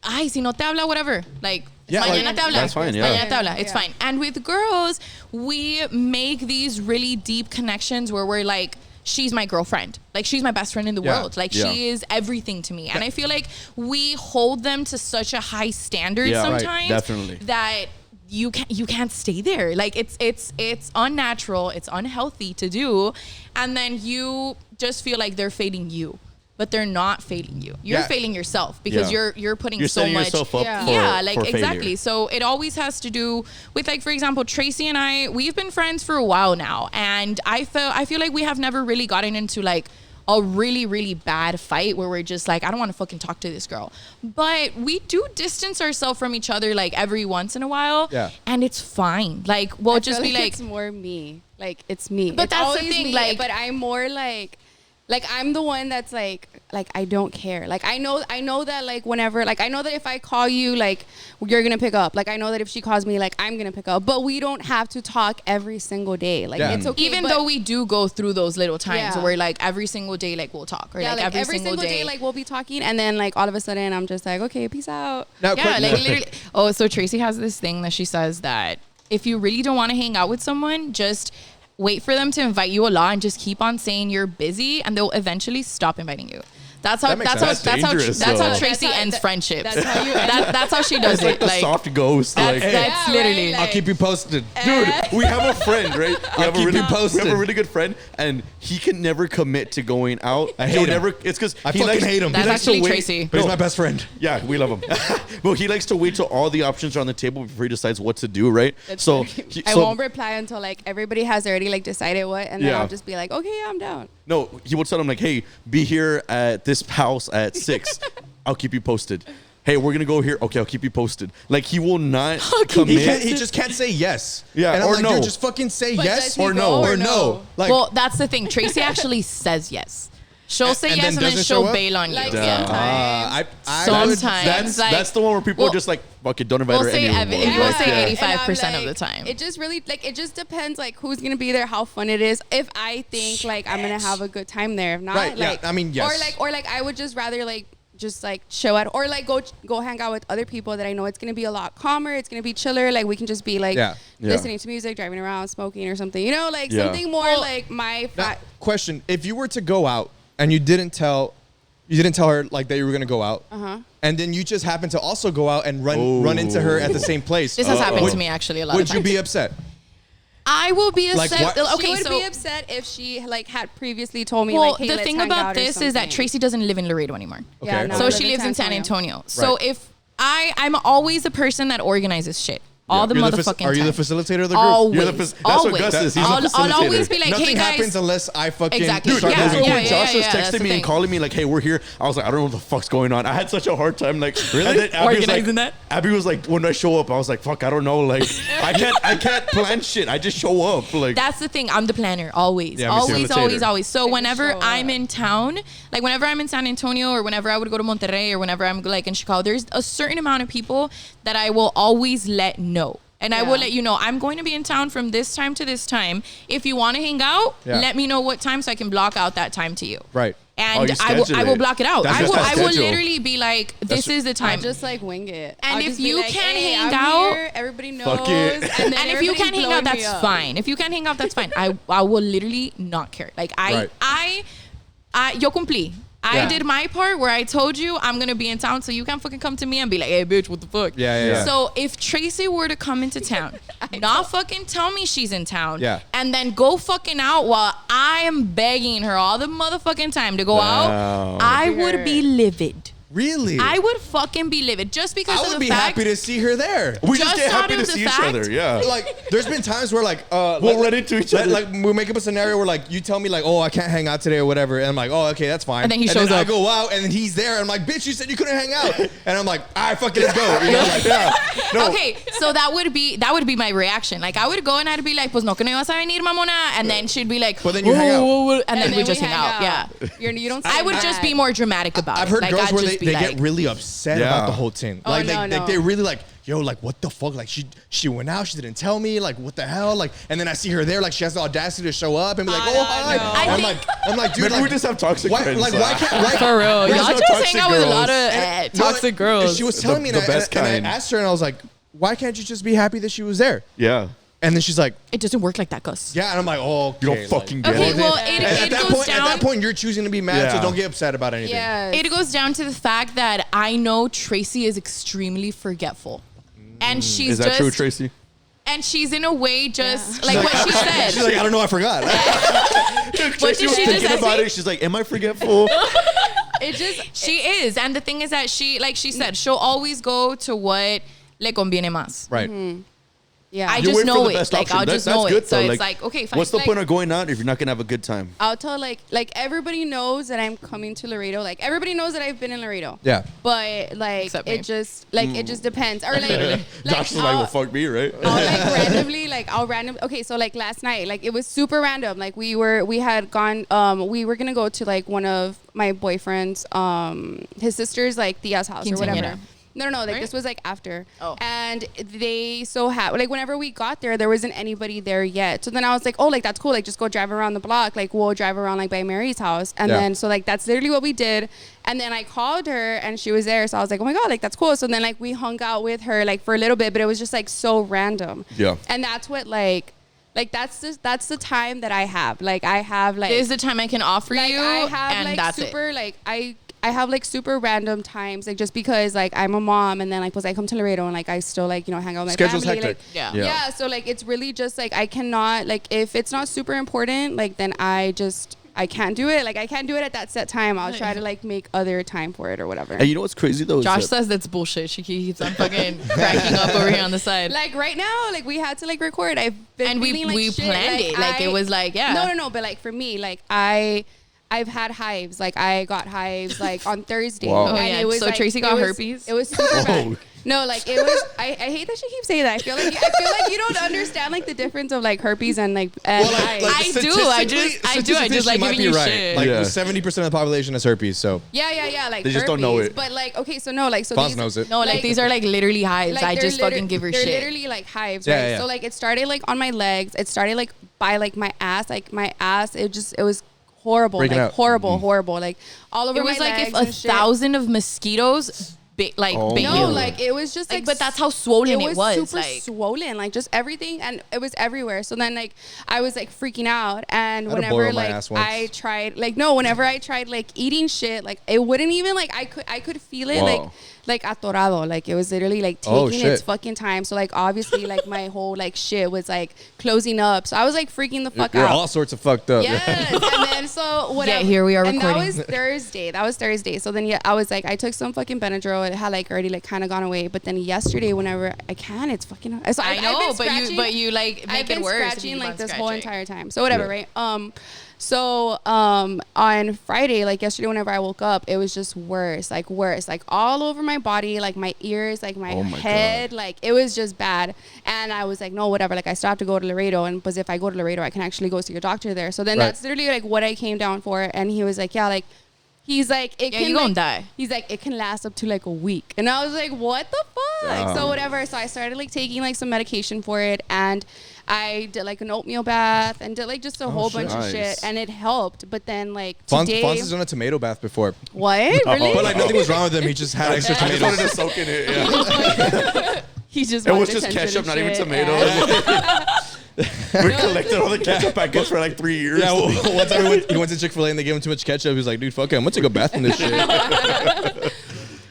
ay, si no te habla, whatever. Like, Yeah, mañana like- te habla. That's fine, yeah. Mañana te habla. It's Yeah. fine. And with girls, we make these really deep connections where we're like, she's my girlfriend. Like, she's my best friend in the Yeah. world. Like, Yeah. she is everything to me. And I feel like we hold them to such a high standard Yeah, right. sometimes Definitely. that you can't stay there. Like, it's unnatural. It's unhealthy to do. And then you just feel like they're fading you. but they're not failing you. You're failing yourself because you're putting so setting much yourself up like for exactly. failure. So it always has to do with, like, for example, Tracy and I, we've been friends for a while now, and I feel like we have never really gotten into like a really, really bad fight where we're just like, I don't want to fucking talk to this girl. But we do distance ourselves from each other like every once in a while. Yeah. And it's fine. Like, we'll just be like, it's more me. Like, it's me. But it's that's the always thing, me, like- but I'm more like I'm the one that's like I don't care. Like, I know that, like, whenever, like, I know that if I call you, like, you're gonna pick up. Like, I know that if she calls me, like, I'm gonna pick up. But we don't have to talk every single day. Like, it's okay. even but though we do go through those little times Yeah. where, like, every single day, like, we'll talk, or yeah, like every single day, like, we'll be talking, and then, like, all of a sudden I'm just like, okay, peace out. Now, yeah, like, literally. Oh, so Tracy has this thing that she says that if you really don't want to hang out with someone, just wait for them to invite you a lot and just keep on saying you're busy, and they'll eventually stop inviting you. That's how dangerous, that's how though. Tracy ends friendships. That's how you That's how she does it. The Like, soft ghost. that's, Like, that's Yeah, literally. right, I'll keep you posted. dude, we have a friend, right? We have, keep you posted. we have a really good friend, and he can never commit to going out. I hate He'll him. never. It's because I fucking hate him. That's He likes to actually wait. Tracy. But he's my best friend. Yeah, we love him. But he likes to wait till all the options are on the table before he decides what to do, right? I won't reply until, like, everybody has already, like, decided what, and then Yeah. I'll just be like, okay, yeah, I'm down. No, he will tell him like, "Hey, be here at this house at 6. I'll keep you posted. Hey, we're gonna go here. Okay, I'll keep you posted." Like, he will not commit. He just can't say yes. Yeah, and I'm or like, no. dude, just fucking say But yes does he or go no or or no. no? Like, Well, that's the thing. Tracy actually says yes. She'll say and yes, then and then doesn't show she'll up? bail on you. Like, Yeah. sometimes. I Sometimes. That's the one where people well, are just like, "Fuck it, don't invite we'll her say anymore." we'll Like, say yeah. 85% of the time. It just really, like, it just depends, like, who's gonna be there, how fun it is. If I think, like, I'm gonna have a good time there. If not, Right, yeah, like, I mean, yes. or like I would just rather, like, just, like, chill out, or, like, go hang out with other people that I know it's gonna be a lot calmer. It's gonna be chiller. Like, we can just be, like, Yeah. listening to music, driving around, smoking or something. You know, like, Yeah. something more like my. Now, question: if you were to go out and you didn't tell her like that you were gonna go out, and then you just happened to also go out and run into her at the same place, This has happened would- to me actually a lot of Would times. you be upset? I will be Like, upset. what- She Okay, would so be upset if she, like, had previously told me, well, like, hey, the let's thing hang about out or this is that something. Tracy doesn't live in Laredo anymore. Yeah, Okay. no, So I she live lives in San Antonio. So Right. if I'm always a person that organizes shit. All the You're motherfucking Are you the time. facilitator of the group? Always. You're the that's always. what Gus is. He's a I'll facilitator. always be like, Nothing hey guys. happens unless I fucking Exactly. Dude, start Yeah, that's moving. when yeah, Josh was yeah, that's texting the me and thing. calling me like, "Hey, we're here." I was like, "I don't know what the fuck's going on." I had such a hard time, like, really? And then Abby was Organizing like, that? Abby was like, when I show up, I was like, "Fuck, I don't know." Like, I can't plan shit. I just show up. Like, That's the thing. I'm the planner always. Yeah, me too. Always, Facilitator. always, always. So just whenever show I'm up. in town, like whenever I'm in San Antonio or whenever I would go to Monterrey or whenever I'm like in Chicago, there's a certain amount of people that I will always let know. And I will Yeah. let you know, I'm going to be in town from this time to this time. If you want to hang out, Yeah. let me know what time so I can block out that time to you. Right. And you I will schedule it. block it out. That's I just will that I will schedule. literally be like, this is the I'll time. just, like, wing it. And I'll if just be you like, can't hey, hang I'm out- here, everybody knows. Fuck it. And, then And if you everybody's can't hang blowing out, me that's up. fine. If you can't hang out, that's fine. I will literally not care. Like Right. yo cumplí. I Yeah. did my part where I told you I'm gonna be in town, so you can't fucking come to me and be like, "Hey, bitch, what the fuck?" Yeah. So if Tracy were to come into town, not fucking tell me she's in town, Yeah. and then go fucking out while I am begging her all the motherfucking time to go out, I would be livid. Really? I would fucking be livid just because I of would the be fact. happy to see her there. we just just get out happy of to the see fact- each other. Yeah. Like, there's been times where, like, We'll run into each other. Like, we make up a scenario where, like, you tell me, like, oh, I can't hang out today or whatever, and I'm like, oh, okay, that's fine. And then he shows I up. go out, and then he's there, and I'm like, bitch, you said you couldn't hang out, and I'm like, all right, fucking let's go. You know, like, yeah. No. Okay, so that would be my reaction. Like I would go and I'd be like, "Pues no que no ibas a venir, mamona," and then she'd be like, But then you hang out. and then we just hang out. Yeah, You don't. I would just be more dramatic about I've it. heard Like, girls I'd where just they be get like- really upset Yeah. about the whole thing. Oh, Like, no. they really like, yo, like, what the fuck? Like, she went out, she didn't tell me, like, what the hell? Like, and then I see her there, like, she has the audacity to show up and be like, I oh, know. hi. I I'm like, dude, Maybe like, we just have toxic why, friends. like, why can't, like, For real, We y'all just know just toxic hang out with a lot girls. of and- toxic no, girls. She was telling me The that, best and kind. I asked her, and I was like, why can't you just be happy that she was there? Yeah. And then she's like, It doesn't work like that, Gus. yeah, and I'm like, oh, okay, You don't fucking get Okay, it. well, And it at that goes point, down. at that point, you're choosing to be mad, so Yeah. don't get upset about anything. Yeah. It goes down to the fact that I know Tracy is extremely forgetful, and she's Is that just true, Tracy? and she's in a way just Yeah. like what she said. She's like, I don't know, I forgot. What did Tracy was she just thinking about say? it. She's like, "Am I forgetful?" it just She is. And the thing is that she, like she said, she'll always go to what le conviene más. Right. yeah. I You just wait for know the it. best Like, option. I'll just That's know good, it. So though. it's like, okay, fine. What's the Like- point of going out if you're not gonna have a good time? I'll tell like everybody knows that I'm coming to Laredo. Like everybody knows that I've been in Laredo. Yeah. But like Except me. it just it just depends. Or like Josh is like, well, fuck me, right? I'll like randomly okay, so like last night, like it was super random. Like we were gonna go to like one of my boyfriend's his sister's like tia's house or whatever. Quinceañera. No, like Right? this was like after. Oh. And they like whenever we got there wasn't anybody there yet. So then I was like, oh, like that's cool. Like just go drive around the block. Like we'll drive around like by Mary's house. And Yeah. then so like that's literally what we did. And then I called her and she was there. So I was like, oh my God, like that's cool. So then like we hung out with her like for a little bit, but it was just like so random. Yeah. And that's what like that's the time that I have. Like I have like This is the time I can offer like you, I have and like that's super it. like I have like super random times, like just because like I'm a mom and then like I come to Laredo and like I still like, you know, hang out with my Schedule's family. hectic. Like, Yeah. yeah. So like it's really just like I cannot like if it's not super important, like then I can't do it. Like I can't do it at that set time. I'll try to like make other time for it or whatever. And you know what's crazy though? Josh is that says that's bullshit. She keeps on fucking cracking up over here on the side. Like right now, like we had to like record. I've been And we feeling like shit. planned it. Like, it was like, yeah. No, but like for me, like I've had hives. Like I got hives like on Thursday. Wow. Oh, And yeah. it was So like, Tracy it got was- herpes? It was super bad. No, like it was. I hate that she keeps saying that. I feel like you don't understand like the difference of like herpes and like hives. I do. I just like giving you shit. Like Yeah. 70% of the population has herpes, so Yeah. Like They just don't know herpes. it. But like okay, so no, like so Foz these, knows it. No, like these are like literally hives. like, I they're just fucking give her they're shit. literally like hives, Yeah, right? yeah. So like it started like on my legs. It started like by like my ass. Like my ass, it was horrible. Breaking like out. horrible. Like all over It was my like if legs a and shit. 1,000 of mosquitoes bit Oh bit my No, you. like it was just Like, like but that's how swollen it was. super Like, swollen, like just everything, and it was everywhere. So then like I was like freaking out, and I had a boil whenever on my like ass once. I tried whenever I tried like eating shit, like it wouldn't even like I could feel it Wow. like atorado, like it was literally like Oh, taking shit. its fucking time. So like obviously like my whole like shit was like closing up. So I was like freaking the fuck you're out. all sorts of fucked up. Yes, and then so whatever. here we are and recording. that was Thursday. So then yeah, I was like, I took some fucking Benadryl. It had like already like kind of gone away. But then yesterday, whenever I can, it's fucking. So I I've know, been but scratching- you like make I've been it worse. if you scratching keep like on this whole scratching. entire time. So whatever, Yeah. right? So on Friday, like yesterday, whenever I woke up, it was just worse, like all over my body, like my ears, like my Oh my head, like it was just bad. And I was like, no, whatever. Like I still have to go to Laredo, and because if I go to Laredo, I can actually go see a doctor there. So then Right. that's literally like what I came down for. And he was like, yeah, like. He's like, it Yeah, can you gonna like- die. He's like, it can last up to like a week. And I was like, what the fuck? So whatever. So I started like taking like some medication for it. And I did like an oatmeal bath and did like just a whole bunch of Nice. shit. And it helped. But then like Fonz today. has done a tomato bath before. What? Really? But like nothing was wrong with him. He just had extra I just wanted tomatoes. to soak in it. Yeah. He just It was wanted just attention ketchup, and not even shit. tomatoes. We collected all the ketchup packets for like 3 years. Yeah, well, one time he went to Chick-fil-A and they gave him too much ketchup. He was like, dude, fuck it. I'm going to take a bath in this shit.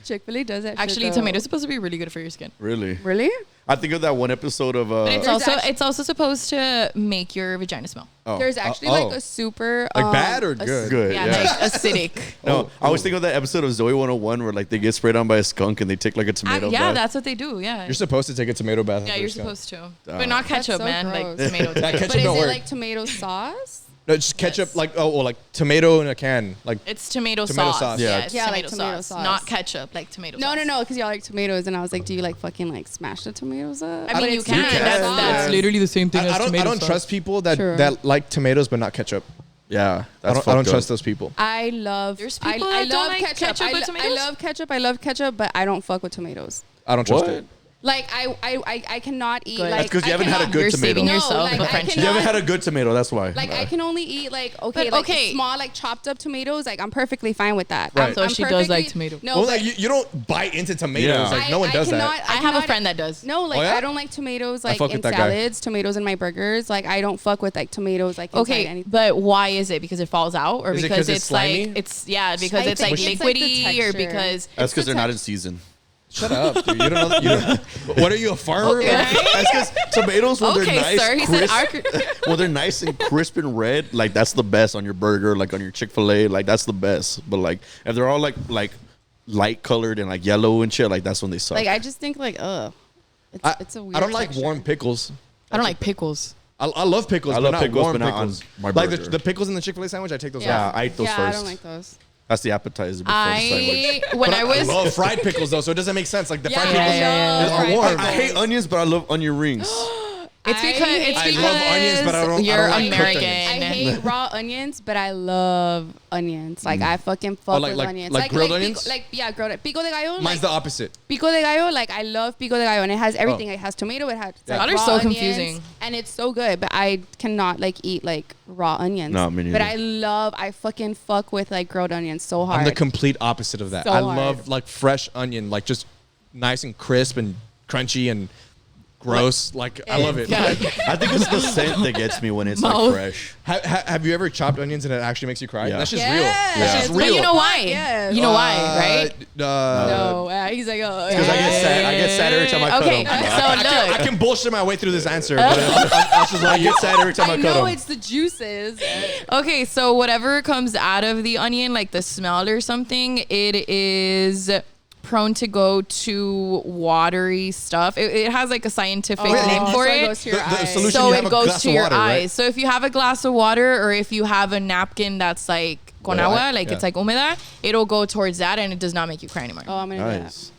Chick-fil-A does that. Actually, shit, though. tomatoes supposed to be really good for your skin. Really? Really? I think of that one episode of It's There's it's also supposed to make your vagina smell. oh. There's actually oh. like a super Like bad or a good? Good. Yeah, Yeah. like acidic. No, I was thinking of that episode of Zoe 101 where like they get sprayed on by a skunk and they take like a tomato Yeah, bath. that's what they do. Yeah. You're supposed to take a tomato bath. Yeah, after you're a skunk. supposed to. But not That's ketchup, so man. Like gross. tomato. That ketchup But is don't it work. like tomato sauce? No, just ketchup, Yes. like tomato in a can. Like It's tomato, Tomato sauce. sauce. Yeah, Yeah. it's Yeah, tomato, like tomato sauce. sauce. Not ketchup, like tomato No, sauce. no, because y'all like tomatoes, and I was like, do you like fucking like smash the tomatoes up? I mean, But you it's can. not That's, sauce. that's literally the same thing as I tomato don't sauce. trust people that True. like tomatoes but not ketchup. Yeah, I that's don't trust those people. I love. There's I, people I that don't love like ketchup. ketchup with I tomatoes? love ketchup. I love ketchup, but I don't fuck with tomatoes. I don't trust What? it. Like I cannot eat. Good. Like That's 'cause you I haven't had a cannot- good You're tomato. saving No, yourself like, a I friendship. You haven't cannot- had a good tomato, that's why. Like I can only eat like okay, But, like okay. small like chopped up tomatoes. Like I'm perfectly fine with that. Right. So she does like tomato. No, Well, but like you don't bite into tomatoes. Yeah. Like no one does that. I have a friend that does. No, like Oh, yeah? I don't like tomatoes I like fuck in with that guy. salads, tomatoes in my burgers. Like I don't fuck with like tomatoes like inside Okay, anything. but why is it? Because it falls out, or Is it 'cause because it's it's slimy? like it's because I it's like think it's, like, the liquidy, or texture. because That's because the they're not tex- in season. Shut up, dude. You don't know. You don't, what are you, a farmer? Okay. That's because tomatoes when Okay, they're nice, sir. He said crisp, when they're nice and crisp and red, like that's the best on your burger, like on your Chick-fil-A, like that's the best. But like if they're all like light colored and like yellow and shit, like that's when they suck. Like I just think like it's a weird. I don't like texture. warm pickles. I don't like pickles. I love pickles. I but love not pickles, warm but not on pickles. my Like burger. the pickles in the Chick-fil-A sandwich, I take those yeah, out. I eat those Yeah, first. I don't like those. That's the appetizer before the sandwich. When I I was love fried pickles though, so it doesn't make sense. Like the Yeah, fried I pickles love are fried warm. I hate onions, but I love onion rings. It's because I love onions, but I don't you're like cooked American. onions. I hate raw onions, but I love onions. Like I fucking fuck like- with like- onions. like grilled pico- onions? grilled. Pico de gallo. Mine's the opposite. Pico de gallo. Like I love pico de gallo, and it has everything. It has tomato. It has Yeah. like, Y'all are raw so onions, confusing. and it's so good. But I cannot like eat like raw onions. No, me But neither. I fucking fuck with like grilled onions so hard. I'm the complete opposite of that. So I hard. love like fresh onion, like just nice and crisp and crunchy and gross. Like I love it. Yeah. I think it's the scent that gets me when it's like Mouth. fresh. Have you ever chopped onions and it actually makes you cry? Yeah. That's just Yes. real. That's Yeah. just But real. But you know why? Yes. You know why, right? no, he's like, oh, Because I get sad. I get sad every time I cut Okay, them. so I look. can bullshit my way through this answer, but I just like get sad every time I I cut know them. it's the juices. Okay, so whatever comes out of the onion, like the smell or something, it is prone to go to watery stuff. It has like a scientific name for so it it. goes to your The eyes. solution- So you it have a goes glass to of your water, right? eyes. So if you have a glass of water or if you have a napkin that's like con Yeah. agua, like Yeah. it's like húmeda, it'll go towards that and it does not make you cry anymore. Oh, I'm gonna do that. Nice.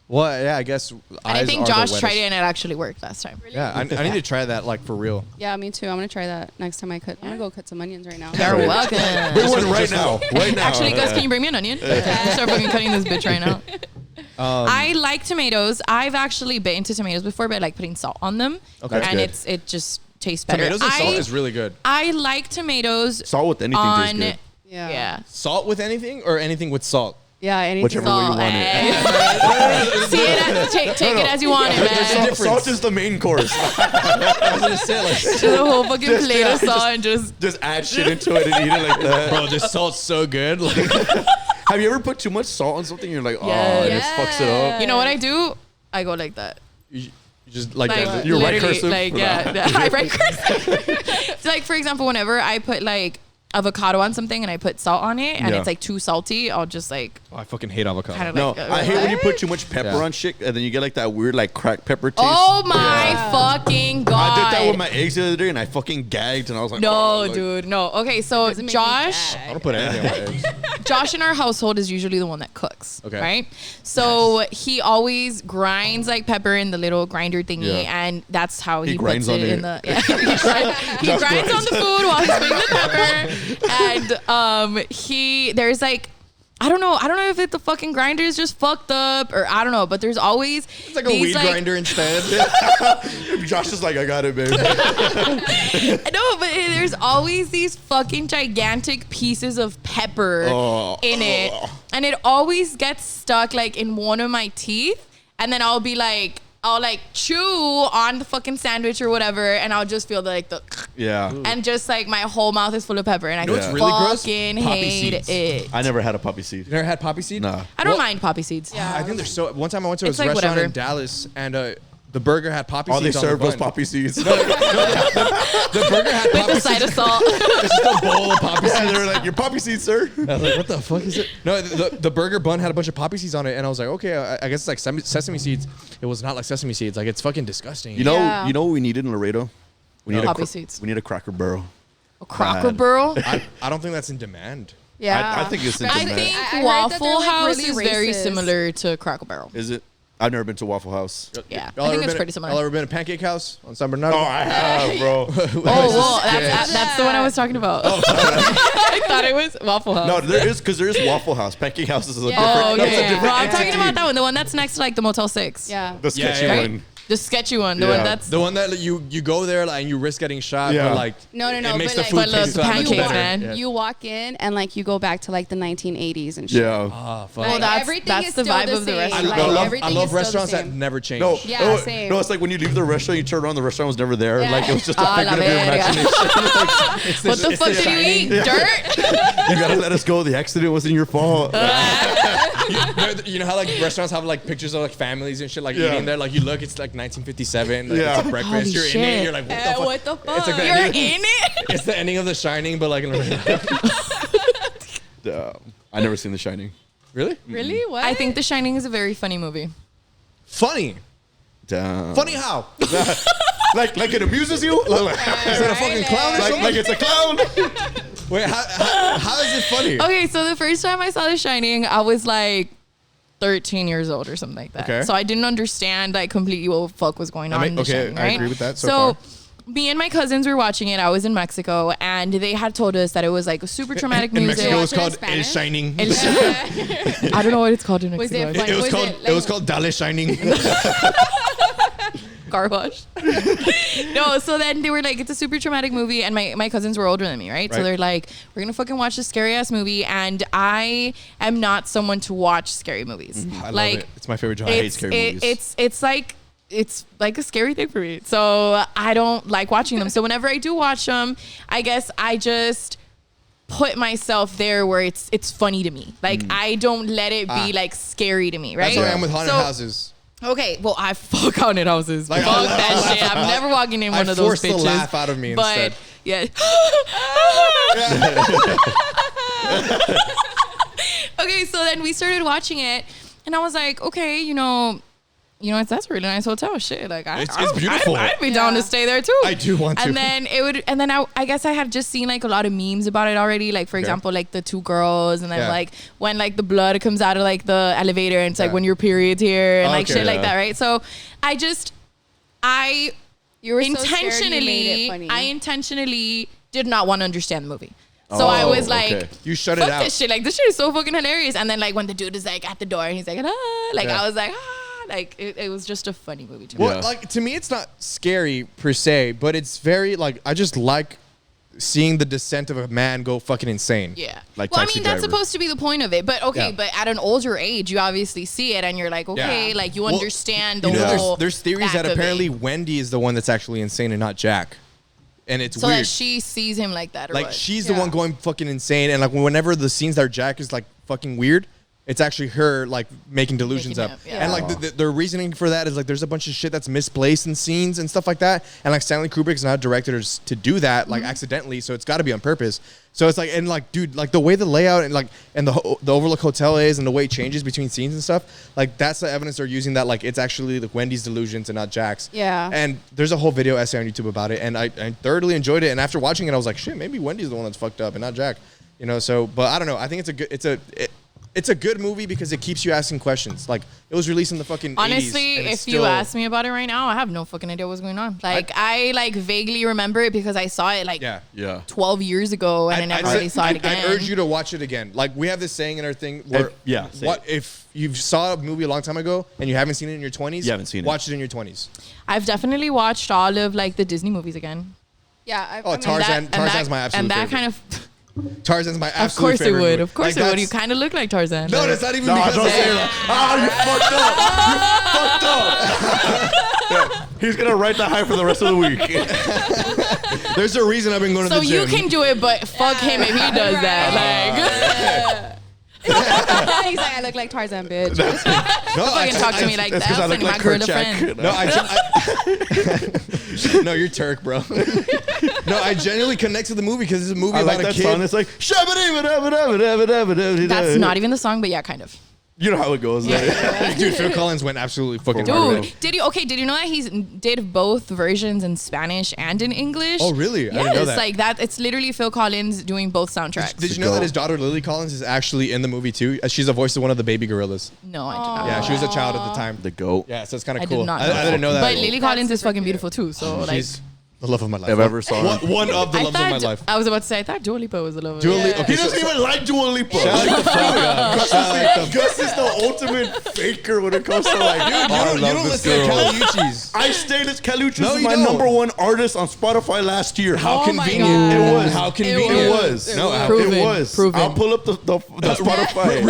Well, yeah, I guess. and I think Josh tried it and it actually worked last time. Yeah, I need to try that like for real. Yeah, me too. I'm gonna try that next time I cut. I'm gonna go cut some onions right now. You're welcome. We're one right now. Right now. Actually, Gus, can you bring me an onion? Start fucking cutting this bitch right now. I like tomatoes. I've actually bit into tomatoes before, but I like putting salt on them. Okay. That's and good. it just tastes better. Tomatoes and salt is really good. I like tomatoes Salt with anything tastes on good. yeah. Salt with anything or anything with salt? Yeah, anything. Whichever way you Salt. want it. See it, take it as you want it, man. Salt is the main course. I was gonna say like, Just a whole fucking plate of salt and just Just add shit into it and eat it like that. bro, this salt's so good. Like, Have you ever put too much salt on something? You're like, oh, Yes. and it fucks it up. you know what I do? I go like that. you just like Like that. You're right literally, cursive? like yeah, I write cursive. So, like for example, whenever I put like avocado on something and I put salt on it and Yeah. it's like too salty, I'll just like Oh, I fucking hate avocado. kind of No, like I hate when you what? put too much pepper Yeah. on shit and then you get like that weird like cracked pepper taste. Oh my fucking god! I did that with my eggs the other day and I fucking gagged and I was like, No, oh, like, dude, no. Okay, so Doesn't make me Josh, gag. I don't put anything on my eggs. Josh in our household is usually the one that cooks. Okay. Right? So he always grinds like pepper in the little grinder thingy, Yeah. and that's how He he grinds puts on it in it. the. Yeah, he grinds on the food while he's putting the pepper. And there's like. I don't know if the fucking grinder is just fucked up or I don't know, but there's always It's like a weed grinder instead. Josh is like, I got it, babe. No, but there's always these fucking gigantic pieces of pepper in it. And it always gets stuck like in one of my teeth. And then I'll like chew on the fucking sandwich or whatever. And I'll just feel like the, Yeah. and just like my whole mouth is full of pepper. And I know what's really gross? fucking Poppy hate seeds. it. I never had a poppy seed. You never had poppy seed? Nah. I don't Well, mind poppy seeds. Yeah. I think they're so. One time I went to a It's like restaurant whatever. in Dallas and the burger had poppy Oh, seeds. they on the served those bun. poppy seeds. The burger had With poppy the side of salt. It's just a bowl of poppy Yeah, seeds. they were like, your poppy seeds, sir. I was like, what the fuck is it? No, the burger bun had a bunch of poppy seeds on it, and I was like, okay, I guess it's like sesame seeds. It was not like sesame seeds. Like, it's fucking disgusting. You know, Yeah. you know what we needed in Laredo? We need Poppy seeds. We need a Cracker Barrel. A Cracker Barrel. I don't think that's in demand. Yeah. I think it's in I demand. think I heard that Waffle they're, like, House really is very racist. similar to Cracker Barrel. Is it? I've never been to Waffle House. Yeah, Y'all I ever think it's been- pretty similar. Y'all ever been to Pancake House on San Bernardo? Oh, I have, bro. Oh, well, that's the one I was talking about. I thought it was Waffle House. No, there is Waffle House. Pancake House is a different. Oh, That's okay. a different Well, I'm talking entity. about that one, the one that's next to like the Motel 6. Yeah. The sketchy Yeah, yeah. one. The sketchy one, the Yeah. one that's. The one that you go there like, and you risk getting shot, Yeah. but like No, it makes but the like- food But look, taste so much pancakes, better. man. Yeah. You walk in and like you go back to like the 1980s and shit. Yeah. Ah, fuck. Well, Like, that's- everything that's is the still vibe of the same. restaurant. Like, I love everything is love still the restaurants that same. never change. No, Yeah, no, same. no, it's like when you leave the restaurant, you turn around, the restaurant was never there. Yeah. Like it was just a Ah, figment la of your verga. imagination. What the fuck did you eat? Dirt? You gotta let us go. The accident wasn't your fault. You know how like restaurants have like pictures of like families and shit like eating there. Like you look, it's like 1957. Like, it's a breakfast. Holy You're in shit. it. You're like, what the fuck? It's like You're in it? It's the ending of The Shining, but like in I never seen The Shining. Really? Really? What? I think The Shining is a very funny movie. Funny. Damn. Funny how? like it amuses you? Like, Is it a fucking clown or something? like it's a clown? Wait, how is it funny? Okay, so the first time I saw The Shining, I was like 13 years old or something like that. Okay. So I didn't understand like completely what the fuck was going on in The Shining, I right? agree with that so So far. me and my cousins were watching it. I was in Mexico, and they had told us that it was like a super traumatic In music. Mexico, it's Watch it in called Spanish? El Shining. I don't know what it's called in Was Mexico. it funny? It was Was called it, it like- was called Dale Shining. Car wash. No, so then they were like, it's a super traumatic movie, and my cousins were older than me, right? So Right. they're like, we're gonna fucking watch this scary ass movie, and I am not someone to watch scary movies. I like, love it. It's my favorite genre. hate scary movies. It's like a scary thing for me. So I don't like watching them. So whenever I do watch them, I guess I just put myself there where it's funny to me. Like I don't let it be like scary to me, right? That's how I am with haunted So- houses. Okay, well, I fuck haunted houses. Like, Fuck that shit. I'm never walking in one of those force the bitches. laugh out of me but instead. yeah. Okay, so then we started watching it, and I was like, okay, that's a really nice hotel. Shit, like It's beautiful. I'd be down to stay there too. I do want to. And then I guess I had just seen like a lot of memes about it already. Like for example, like the two girls, and then Yeah. like when like the blood comes out of like the elevator, and it's like Yeah. when your period's here, and like Okay, shit like yeah. that, right? So You were so scared you made it funny. I intentionally did not want to understand the movie. So I was like, okay. You shut fuck it out. this shit. Like, this shit is so fucking hilarious. And then, like, when the dude is, like, at the door and he's like, ah, like, Yeah. I was like, ah, like, it was just a funny movie to me. Well, Yeah. like to me, it's not scary per se, but it's very like I just like seeing the descent of a man go fucking insane. Yeah. Like well, I Taxi mean, that's Driver. supposed to be the point of it. But, okay, Yeah. but at an older age, you obviously see it and you're like, okay, Yeah. like, you Well, understand the You know, whole there's theories back that of it. apparently Wendy is the one that's actually insane and not Jack, and it's So weird. that she sees him like that or Like what? she's the Yeah. one going fucking insane, and like whenever the scenes that Jack is like fucking weird, it's actually her like making delusions Making up. up, yeah. And like the reasoning for that is like there's a bunch of shit that's misplaced in scenes and stuff like that, and like Stanley Kubrick's not directed us to do that like accidentally, so it's got to be on purpose. So it's like, and like dude, like the way the layout and like and the Overlook Hotel is and the way it changes between scenes and stuff, like that's the evidence they're using that like it's actually like Wendy's delusions and not Jack's. Yeah. And there's a whole video essay on YouTube about it, and I thoroughly enjoyed it. And after watching it, I was like, shit, maybe Wendy's the one that's fucked up and not Jack. You know, so but I don't know. I think it's a good movie because it keeps you asking questions. Like it was released in the fucking 80s, Honestly, and it's if you still- ask me about it right now, I have no fucking idea what's going on. Like I like vaguely remember it because I saw it like yeah. Yeah. 12 years ago and I never really saw it again. I'd urge you to watch it again. Like we have this saying in our thing where yeah, say what it. if you saw a movie a long time ago and you haven't seen it in your 20s? You haven't seen it. Watch it in your 20s. I've definitely watched all of like the Disney movies again. Yeah. Oh, Tarzan. Tarzan's my absolute and that favorite. kind of Tarzan's my of absolute course it favorite would. movie. Of course Like, it would. that's- You kind of look like Tarzan. No, Like- that's not even No, because don't of say that. that. You fucked up. You fucked up. Yeah, he's gonna write that high for the rest of the week. There's a reason I've been going to So the you gym. can do it, but fuck him if he does that. He's like, I look like Tarzan, bitch. No, Fucking talk to me like That's that. 'cause I look Like my like Kurt girlfriend. No, no, you're Turk, bro. No, I genuinely connect to the movie because it's a movie I about like a that kid. song. It's like That's not even the song, but yeah, kind of. You know how it goes. Like, Dude, Phil Collins went absolutely fucking hard. Dude, did you know that he's did both versions in Spanish and in English? Oh, really? I Yes, didn't know that. like that. It's literally Phil Collins doing both soundtracks. Did you know that his daughter Lily Collins is actually in the movie too? She's a voice of one of the baby gorillas. No, I did not. Yeah, she was a child at the time. the goat. Yeah, so it's kind I of did cool. not. I didn't know that. But Lily Collins is super fucking cute. beautiful too. So like, She's the love of my life. If I ever saw her. One of the I loves of my thought life. I was about to say I thought Dua Lipa was the love of Dua my Lipa- life. okay, He doesn't even like Dua Lipa. Gus is the ultimate faker when it comes to like, dude, You don't listen to Kali Uchis. I stayed as Kaluchis No, is you my don't. number one artist on Spotify last year. How Oh my convenient. God. It was. How convenient. It was. No, Proven. It was. Proven. I'll pull up the Spotify.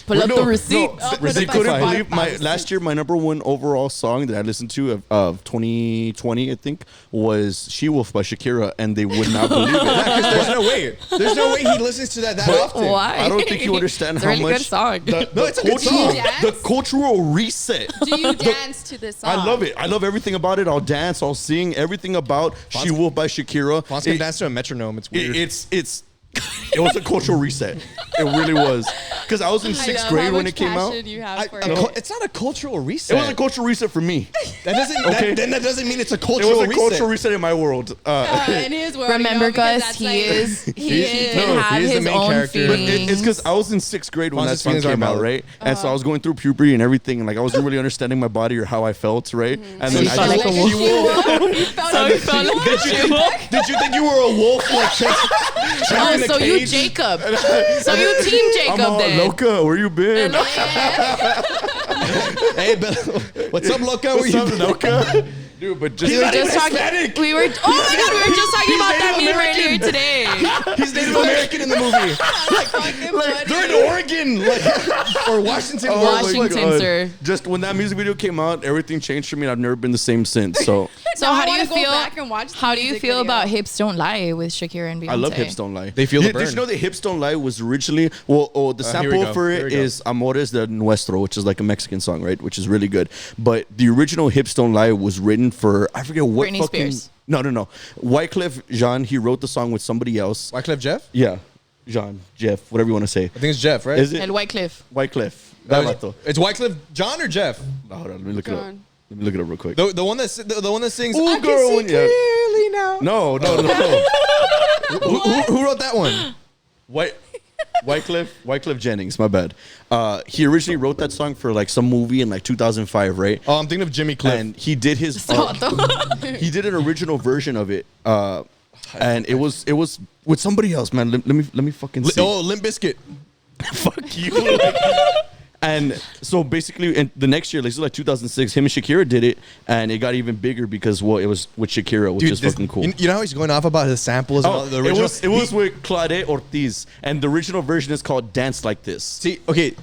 Pull up No, the receipt. They couldn't Spotify. believe last year my number one overall song that I listened to of 2020 20, I think, was She Wolf by Shakira, and they would not believe it. There's no way. There's no way he listens to that often. Why? I don't think you understand It's a how really much good song. No, it's a good song. the cultural reset. Do you dance to this song? I love it. I love everything about it. I'll dance. I'll sing. Everything about She Wolf by Shakira. Fonz can dance to a metronome. It's weird. It was a cultural reset. It really was. Because I was in sixth grade when it came out. It's not a cultural reset. It was a cultural reset for me. That doesn't. Okay. Then that doesn't mean it's a It cultural was a reset. cultural reset in my world. In his world. Remember, because Gus, that's he like- is. He He's- can no, have he's the his main own character. But feelings. it's because I was in sixth grade when that Fonz's song feelings are came out, valid. right? And so I was going through puberty and everything, and like I wasn't really understanding my body or how I felt, right? And So then you I felt just, like a wolf. You felt like Did you think you were a wolf? Like, Oh, so you Jacob. So you team I'm Jacob all, then. Loca, where you been? hey, Bella, what's up, Loca? What's up, Loca? Dude, but just We were just talking. We were. Oh my God, we were just talking about that meme earlier today. He's Native American in the movie. They're in Oregon, or Washington. Oh my Washington, God. sir. Just when that music video came out, everything changed for me, and I've never been the same since. So So Now how I do you wanna go feel? back and watch the How do you music feel video. about Hips Don't Lie with Shakira and Beyonce? I love Hips Don't Lie. They feel the Did you burn. know that Hips Don't Lie was originally the here we sample go. for Here it we go. is Amores de Nuestro, which is like a Mexican song, right? Which is really good. But the original Hips Don't Lie was written for I forget what Britney fucking Spears. No. Wyclef Jean, he wrote the song with somebody else. Wyclef Jeff? Yeah. Jean, Jeff, whatever you want to say. I think it's Jeff, right? Is it El Wycliffe. Wyclef? That vato. It's Wyclef John or Jeff? No, hold on, let me look it up. John. Let me look it up real quick. The one that sings. Ooh, I girl, can see yeah. clearly now. No. Who wrote that one? Wyclef Jennings, my bad. He originally wrote that song for like some movie in like 2005, right? Oh, I'm thinking of Jimmy Cliff. And he did his he did an original version of it. And it was with somebody else, man. Let me fucking see. Limp Bizkit. Fuck you. And so basically, in the next year, like, so like 2006, him and Shakira did it, and it got even bigger because it was with Shakira, which is fucking cool. You know how he's going off about his samples? and all the original? it was with Claude Ortiz, and the original version is called "Dance Like This." See, okay.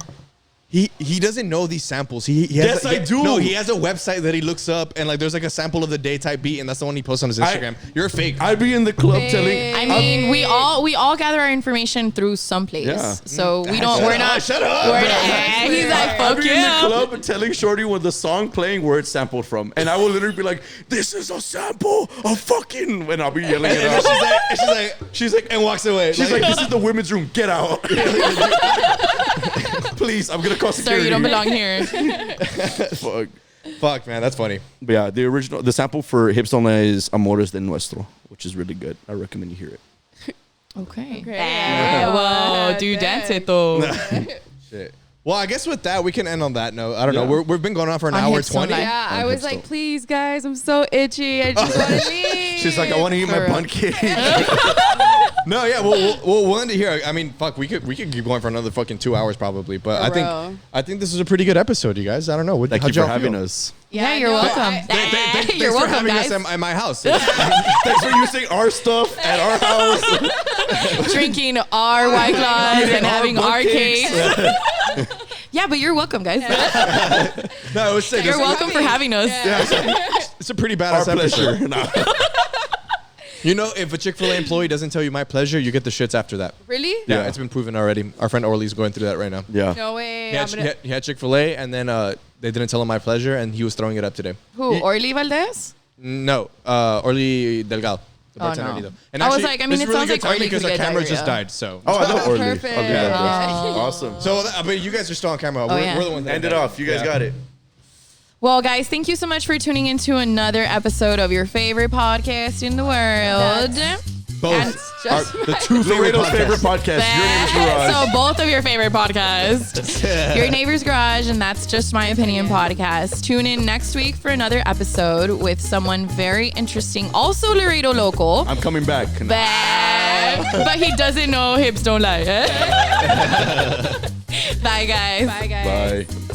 He doesn't know these samples. He has Yes, I do. No, he has a website that he looks up, and like there's like a sample of the day type beat, and that's the one he posts on his Instagram. You're fake. I'd be in the club telling. I mean, we all gather our information through someplace. Yeah. So we don't. We're not. Shut up. We're not. He's like, I'd fuck be in the yeah. club and telling Shorty when the song playing where it's sampled from, and I will literally be like, "This is a sample of fucking," and I'll be yelling it out. She's like, and walks away. She's like, "This is the women's room. Get out." Please, I'm gonna call Sir, security. you don't belong here. Fuck. man, that's funny. But yeah, the sample for Hips Don't Lie is Amores de Nuestro, which is really good. I recommend you hear it. Okay. Yeah. Whoa, do you dance it though? Shit. Well, I guess with that we can end on that note. I don't know. Yeah. We've been going on for an On hour Hips Don't 20. Lie. Yeah, I On was Hips like, Don't. please, guys, I'm so itchy. I just want to leave. She's like, I want to eat my For real. bun cake. No, yeah, we'll end it here. I mean, fuck, we could keep going for another fucking 2 hours probably, but For real. I think this is a pretty good episode, you guys. I don't know. Thank you for having us. Yeah, you're welcome. Thanks You're for welcome, having guys. us at my house. Thanks for using our stuff at our house. Drinking our White Claws and having bun our cakes. cakes. Yeah, but you're welcome, guys. No, I was saying You're welcome for having us. it's a pretty Our badass episode. pleasure. No. You know, if a Chick-fil-A employee doesn't tell you my pleasure, you get the shits after that. Really? Yeah, Yeah. it's been proven already. Our friend Orly's going through that right now. Yeah. No way. He had Chick-fil-A, and then they didn't tell him my pleasure, and he was throwing it up today. Who? Orly Valdez? No, Orly Delgado. The Oh, bartender no. Lido. And I was like, I mean, this is it sounds good like timing Orly because could our get camera just diarrhea. died. So, Oh, I love Orly. Perfect. I'll do that, bro. Yeah. Awesome. so but you guys are still on camera. Oh, yeah. We're the ones that End it off. You guys got it. Well, guys, thank you so much for tuning into another episode of your favorite podcast in the world. both. just The two favorite Laredo's favorite podcasts. podcast. Your name is Garage. So both of your favorite podcasts. Your Neighbor's Garage and That's Just My Opinion podcast. Tune in next week for another episode with someone very interesting, also Laredo local. I'm coming back. But he doesn't know Hips Don't Lie. Bye, guys. Bye, guys. Bye.